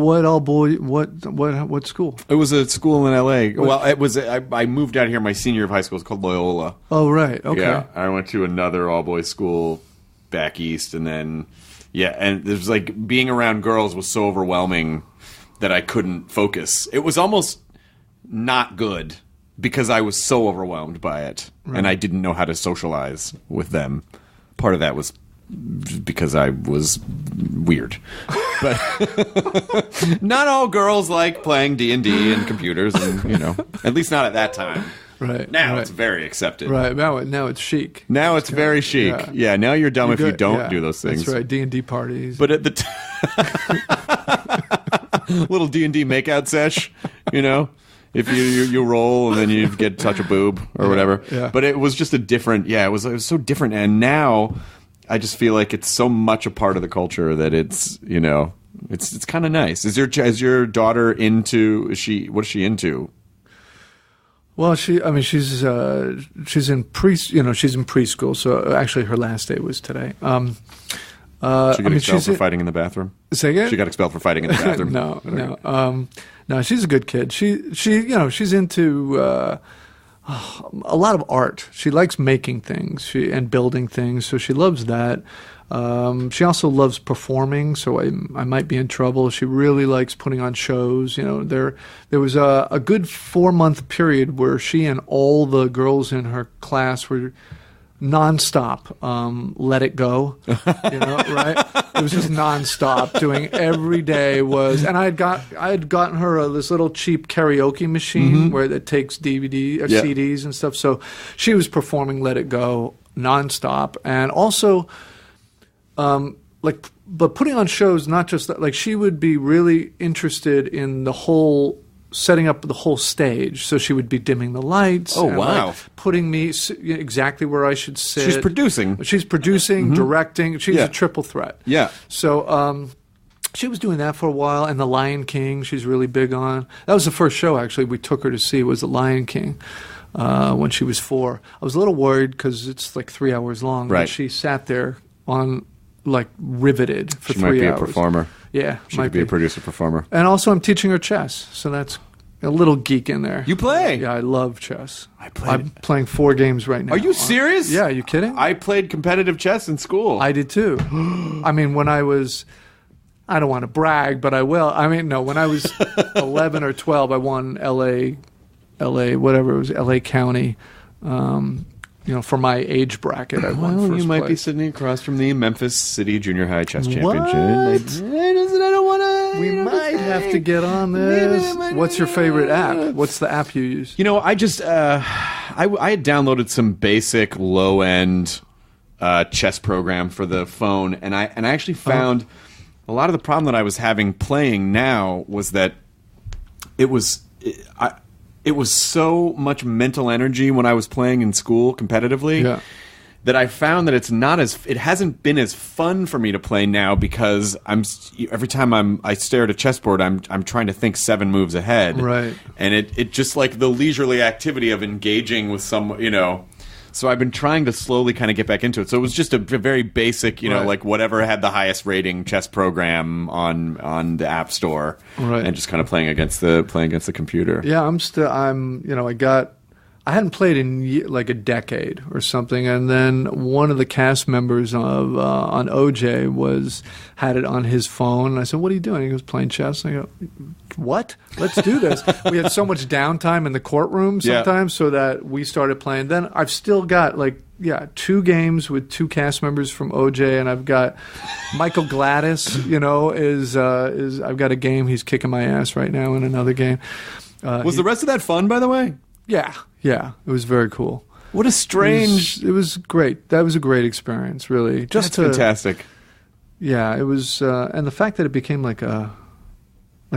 school? It was a school in L.A. Well, it was. I moved out here my senior year of high school. It's called Loyola. Oh, right. Okay. Yeah, I went to another all boys school back east, and then and it was like being around girls was so overwhelming that I couldn't focus. It was almost not good because I was so overwhelmed by it, and I didn't know how to socialize with them. Part of that was because I was weird. But not all girls like playing D&D and computers, and at least not at that time. Right. Now right. it's very accepted. Right. Now it's chic. Now it's very chic. Yeah. Now you're dumb if you don't do those things. That's right. D&D parties. But at the little D&D makeout sesh, if you roll and then you get touch a boob or whatever. Yeah. But it was just a different. Yeah, it was so different. And now I just feel like it's so much a part of the culture that it's it's kind of nice. Is your daughter into? What is she into? Well, she's in she's in preschool. So actually, her last day was today. She got expelled for fighting in the bathroom. Say again? She got expelled for fighting in the bathroom. No, she's a good kid. She's into a lot of art. She likes making things and building things, so she loves that. She also loves performing, so I might be in trouble. She really likes putting on shows. There was a good 4-month period where she and all the girls in her class were nonstop. Let It Go, right? It was just nonstop. Doing every day was, and I had gotten her this little cheap karaoke machine where it takes DVD or CDs and stuff. So she was performing Let It Go nonstop, and also. But putting on shows, not just that, like she would be really interested in setting up the whole stage. So she would be dimming the lights. Oh, and, wow. putting me exactly where I should sit. She's producing, directing. She's a triple threat. Yeah. So, she was doing that for a while, and The Lion King, she's really big on. That was the first show, actually, we took her to see was The Lion King when she was 4. I was a little worried because it's like 3 hours long. Right. But she sat there riveted for 3 hours. She might be a performer. Yeah. She might be a producer-performer. And also I'm teaching her chess, so that's a little geek in there. You play? Yeah, I love chess. I'm playing 4 games right now. Are you serious? Yeah, are you kidding? I played competitive chess in school. I did too. I mean, when I was... I don't want to brag, but I will. I mean, no, when I was 11 or 12, I won LA, whatever it was, LA County, for my age bracket. I won first you might be place. sitting across from the Memphis City Junior High Chess What? Championship. I don't want to. We might have to get on this. What's your favorite app? What's the app you use? I just I had downloaded some basic low end chess program for the phone, and I actually found a lot of the problem that I was having playing now was that it was so much mental energy when I was playing in school competitively that I found that it hasn't been as fun for me to play now because every time I stare at a chessboard, I'm trying to think 7 moves ahead. Right. And it just like the leisurely activity of engaging with So I've been trying to slowly kind of get back into it. So it was just a very basic, Right. like whatever had the highest rating chess program on the App Store, Right. and just kind of playing against the computer. Yeah, I hadn't played in like a decade or something, and then one of the cast members of on OJ had it on his phone. And I said, "What are you doing?" He goes, "Playing chess." I go, "What? Let's do this." We had so much downtime in the courtroom sometimes, so that we started playing. Then I've still got 2 games with 2 cast members from OJ, and I've got Michael Gladys. Is I've got a game. He's kicking my ass right now in another game. Was the rest of that fun, by the way? Yeah, it was very cool. What a strange. It was great. That was a great experience, really. That's fantastic. Yeah, it was, and the fact that it became like a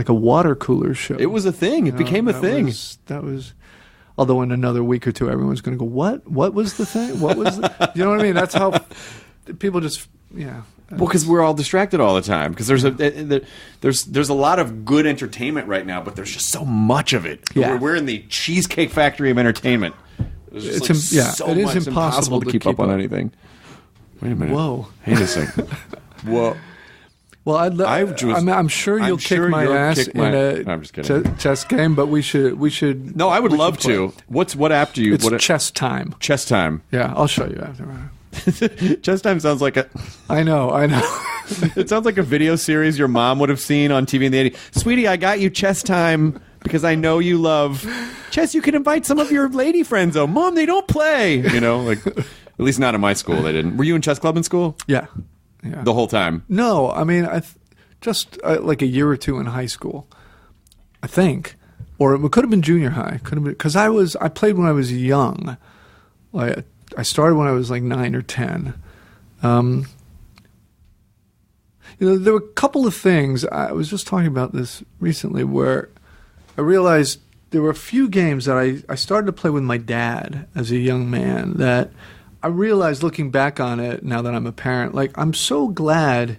water cooler show. It was a thing. It became a thing. That was. Although in another week or two, everyone's going to go, "What? What was the thing? What was?" You know what I mean? That's how people just. Yeah. Well, because we're all distracted all the time. Because there's a lot of good entertainment right now, but there's just so much of it. Yeah. We're in the Cheesecake Factory of entertainment. It is impossible to keep up on anything. Wait a minute. Whoa. Hang a second. Whoa. Well, I'm sure you'll kick my ass in I'm just kidding. chess game, but we should. No, I would love to. What app do you? It's Chess Time. Chess Time. Yeah, I'll show you after. Chess Time sounds like a. I know. It sounds like a video series your mom would have seen on TV in the 80s. Sweetie, I got you Chess Time because I know you love chess. You can invite some of your lady friends. Oh, Mom, they don't play. At least not in my school. They didn't. Were you in chess club in school? Yeah. The whole time? No, I mean, just like a year or two in high school, I think, or it could have been junior high. Could have been because I played when I was young. I started when I was like 9 or 10. There were a couple of things. I was just talking about this recently where I realized there were a few games that I started to play with my dad as a young man that I realized looking back on it now that I'm a parent, I'm so glad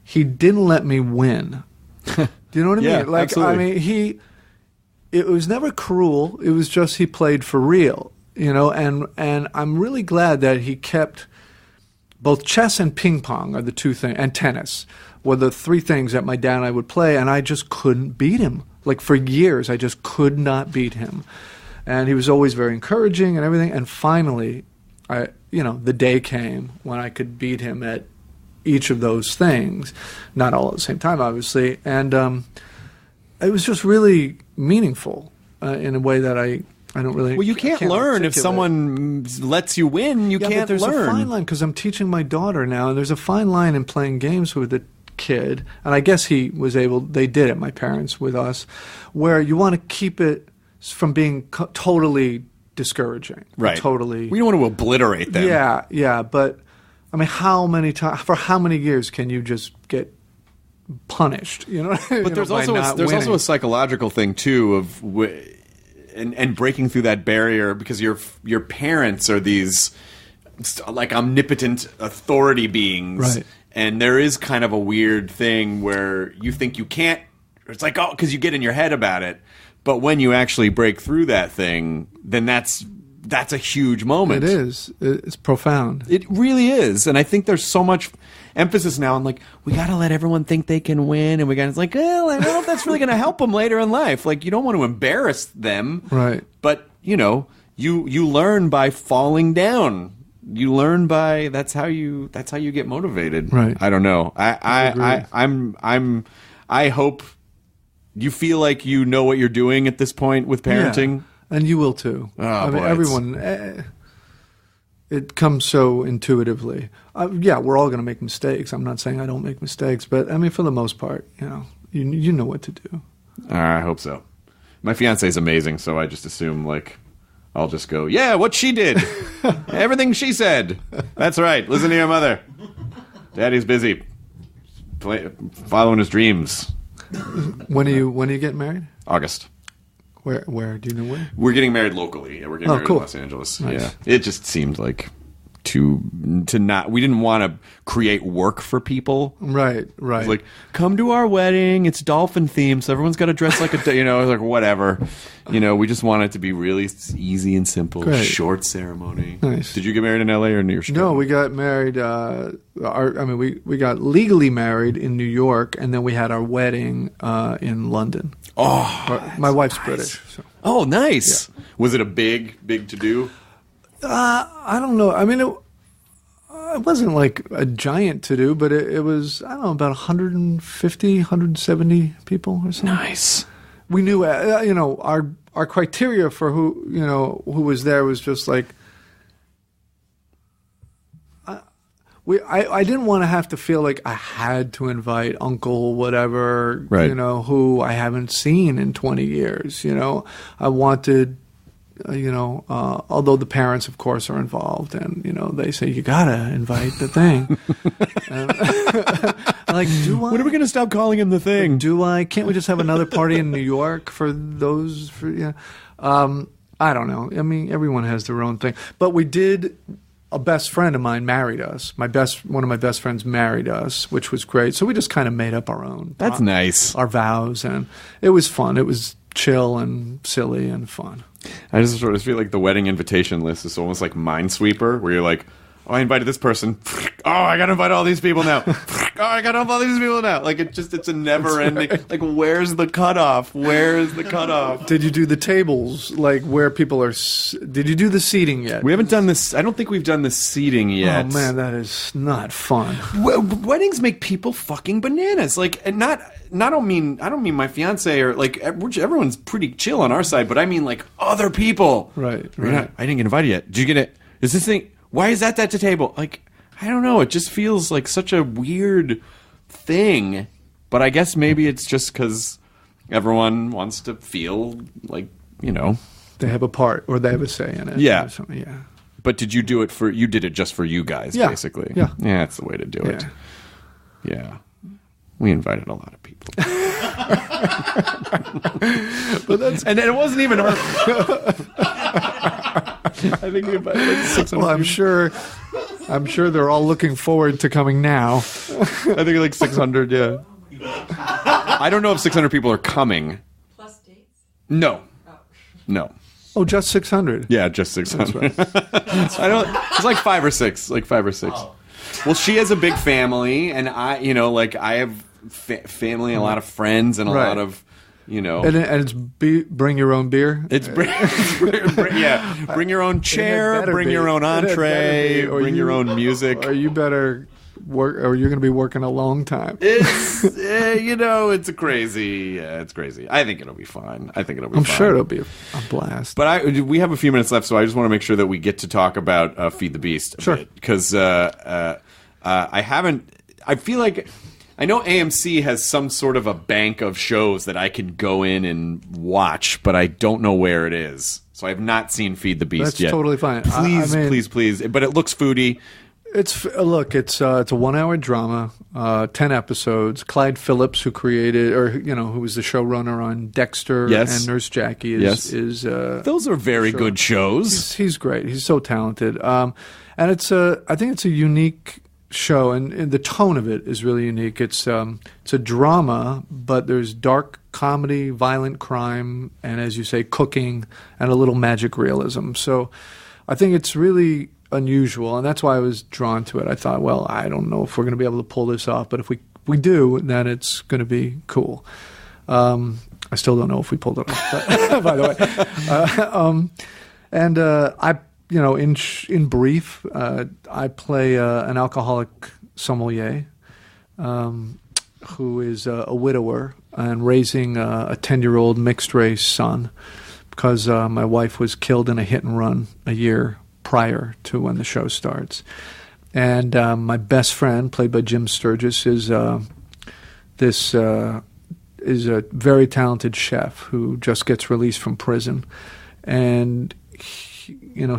he didn't let me win. Do you know what I Yeah, mean? absolutely. It was never cruel. It was just he played for real. And I'm really glad that he kept both chess and ping pong are the 2 things, and tennis were the 3 things that my dad and I would play, and I just couldn't beat him. For years, I just could not beat him. And he was always very encouraging and everything. And finally, the day came when I could beat him at each of those things, not all at the same time, obviously. And it was just really meaningful in a way that I don't really. Well, you can't learn if someone lets you win. You can't but there's learn. A fine line because I'm teaching my daughter now, and there's a fine line in playing games with a kid. And I guess he was able. They did it, my parents with us, where you want to keep it from being totally discouraging. Right. Totally. We don't want to obliterate them. Yeah. But I mean, how many years can you just get punished? But there's also a psychological thing too of. And breaking through that barrier because your parents are these omnipotent authority beings, right? And there is kind of a weird thing where you think you can't. It's because you get in your head about it, but when you actually break through that thing, then that's a huge moment. It is. It's profound. It really is, and I think there's so much emphasis now on we got to let everyone think they can win, and it's I don't know if that's really going to help them later in life. You don't want to embarrass them, right? But you learn by falling down. You learn by that's how you get motivated. Right. I don't know. I hope you feel like you know what you're doing at this point with parenting. Yeah. And you will too. Oh, boy, everyone. It comes so intuitively. We're all going to make mistakes. I'm not saying I don't make mistakes, but I mean, for the most part, you know what to do. I hope so. My fiance is amazing, so I just assume I'll just go, yeah, what she did, everything she said. That's right. Listen to your mother. Daddy's busy following his dreams. When are you getting married? August. Where do you know where? We're getting married locally. Yeah, we're getting married cool. in Los Angeles. Nice. Yeah, it just seemed to not. We didn't want to create work for people. Right. It was like, come to our wedding. It's dolphin themed, so everyone's got to dress like a, like whatever. We just want it to be really easy and simple. Great. Short ceremony. Nice. Did you get married in L.A. or New York? No, we got married. We got legally married in New York, and then we had our wedding in London. Oh, my wife's British. So. Oh, nice. Yeah. Was it a big to do? I don't know. I mean, it wasn't like a giant to do, but it was, I don't know, about 150, 170 people or something. Nice. We knew, our criteria for who was there was just like, I didn't want to have to feel like I had to invite uncle whatever, right. Who I haven't seen in 20 years. I wanted, although the parents, of course, are involved, and they say you gotta invite the thing. Like, do I? When are we gonna stop calling him the thing? Do I? Can't we just have another party in New York for those? I don't know. I mean, everyone has their own thing, but we did. A best friend of mine married us. One of my best friends married us, which was great. So we just kind of made up our own. That's nice. Our vows, and it was fun. It was chill and silly and fun. I just sort of feel like the wedding invitation list is almost like Minesweeper, where you're like, oh, I invited this person. Oh, I got to invite all these people now. Oh, I got to invite all these people now. Like, it's a never ending. Like, where's the cutoff? Where's the cutoff? Did you do the tables, like where people are? Did you do the seating yet? We haven't done this. I don't think we've done the seating yet. Oh man, that is not fun. Weddings make people fucking bananas. Like, and I don't mean my fiance or like everyone's pretty chill on our side, but I mean like other people. Right. I didn't get invited yet. Did you get it? Is this thing? Why is that at the table? Like, I don't know. It just feels like such a weird thing. But I guess maybe it's just because everyone wants to feel like, they have a part or they have a say in it. Yeah. Yeah. But did you do it you did it just for you guys, basically? Yeah. Yeah, that's the way to do it. Yeah. We invited a lot of people. And it wasn't even our... I think we invited like 600 Well, I'm sure they're all looking forward to coming now. I think like 600, yeah. I don't know if 600 people are coming. Plus dates? No. No. Oh, just 600? Yeah, just 600. That's right. I don't. It's like 5 or 6. Oh. Well, she has a big family, and I have family, a lot of friends, and a lot of, And it's bring your own beer? It's bring your own chair, bring your own entree, bring your own music. Or you better work, or you're going to be working a long time. It's, it's crazy. Yeah, it's crazy. I think it'll be fine. I'm sure it'll be a blast. But we have a few minutes left, so I just want to make sure that we get to talk about Feed the Beast a bit. Because I feel like... I know AMC has some sort of a bank of shows that I can go in and watch, but I don't know where it is. So I have not seen Feed the Beast yet. That's totally fine. Please. But it looks foodie. It's a 1-hour drama, 10 episodes. Clyde Phillips, who created, who was the showrunner on Dexter and Nurse Jackie, is those are very good shows. He's great. He's so talented. And I think it's a unique show, and the tone of it is really unique. It's a drama, but there's dark comedy, violent crime, and as you say, cooking, and a little magic realism. So I think it's really unusual, and that's why I was drawn to it. I thought, well, I don't know if we're going to be able to pull this off, but if we do, then it's going to be cool. I still don't know if we pulled it off, but, by the way. In brief, I play an alcoholic sommelier who is a widower and raising a 10-year-old mixed-race son because my wife was killed in a hit-and-run a year prior to when the show starts. And my best friend, played by Jim Sturgis, is a very talented chef who just gets released from prison. And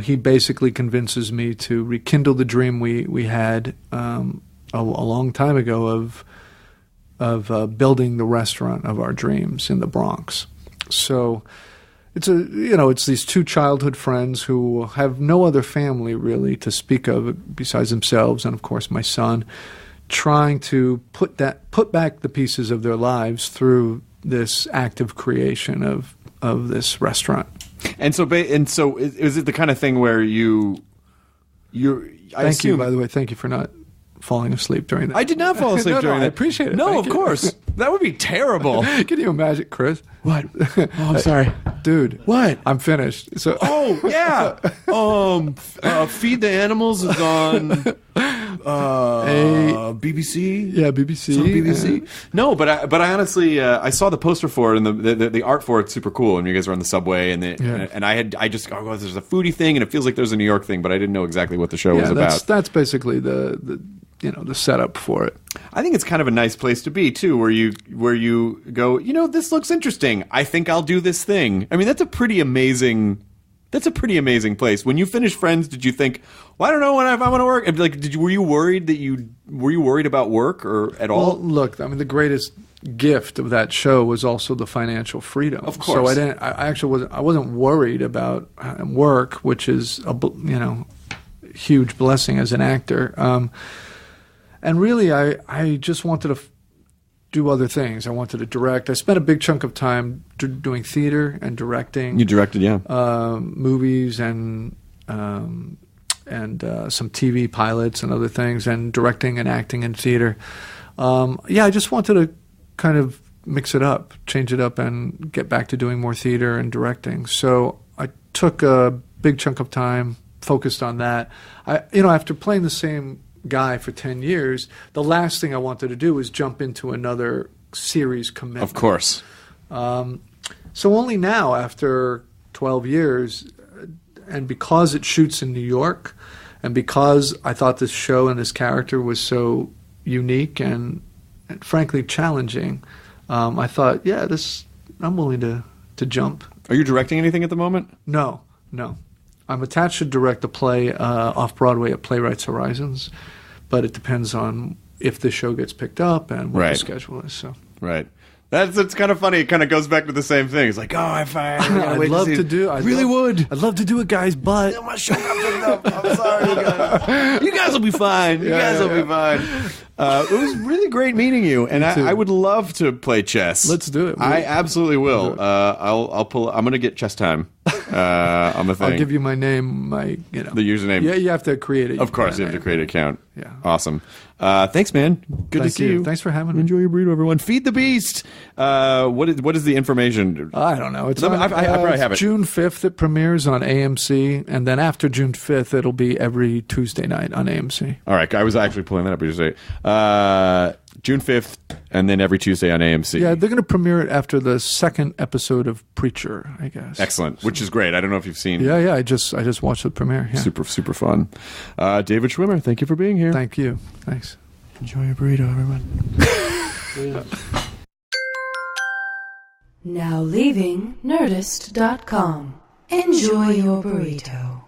he basically convinces me to rekindle the dream we had a long time ago of building the restaurant of our dreams in the Bronx. So it's these two childhood friends who have no other family really to speak of besides themselves and of course my son, trying to put back the pieces of their lives through this act of creation of this restaurant. And so is it the kind of thing where you're Thank you, by the way. Thank you for not falling asleep during that. I did not fall asleep during that. I appreciate it. No, Thank of you. course. That would be terrible. Can you imagine, Chris? What? Oh, I'm sorry. Dude. What? I'm finished. So. Oh, yeah. Feed the Animals is on BBC. Yeah, BBC. It's on BBC. No, but I honestly I saw the poster for it, and the art for it's super cool. And you guys are on the subway, and I just there's a foodie thing, and it feels like there's a New York thing, but I didn't know exactly what the show was about. That's basically the setup for it. I think it's kind of a nice place to be too, where you go, this looks interesting. I think I'll do this thing. I mean, that's a pretty amazing place. When you finished Friends, did you think, well, I don't know if I want to work? Like, were you worried about work or at all? Well, look, I mean, the greatest gift of that show was also the financial freedom. Of course. So I wasn't worried about work, which is a huge blessing as an actor. And really, I just wanted to do other things. I wanted to direct. I spent a big chunk of time doing theater and directing. You directed, yeah. Movies and some TV pilots and other things, and directing and acting in theater. I just wanted to kind of mix it up, change it up, and get back to doing more theater and directing. So I took a big chunk of time, focused on that. After playing the same guy for 10 years, the last thing I wanted to do was jump into another series commitment. Of course. So only now, after 12 years, and because it shoots in New York, and because I thought this show and this character was so unique and frankly challenging, I thought, I'm willing to jump. Are you directing anything at the moment? No. I'm attached to direct a play off-Broadway at Playwrights Horizons, but it depends on if the show gets picked up and what the schedule is. So. Right. It's kind of funny. It kind of goes back to the same thing. It's like, I'd love to do. I'd love to do a guy's butt. My show got picked up. I'm sorry, you guys. You guys will be fine. You guys will be fine. It was really great meeting you, and I would love to play chess. Let's do it. I absolutely will. I'll pull. I'm going to get chess time on the thing. I'll give you my name, the username. Yeah, you have to create it. Of course, you have to create an account. Yeah. Awesome. Thanks, man. Good to see you. Thanks for having me. Enjoy your burrito, everyone. Feed the beast. What is the information? I don't know. It's I probably have it. June 5th it premieres on AMC, and then after June 5th it'll be every Tuesday night on AMC. All right. I was actually pulling that up. June 5th, and then every Tuesday on AMC. Yeah, they're going to premiere it after the second episode of Preacher, I guess. Excellent, which is great. I don't know if you've seen. Yeah, I just watched the premiere. Yeah. Super, super fun. David Schwimmer, thank you for being here. Thank you. Thanks. Enjoy your burrito, everyone. Now leaving Nerdist.com. Enjoy your burrito.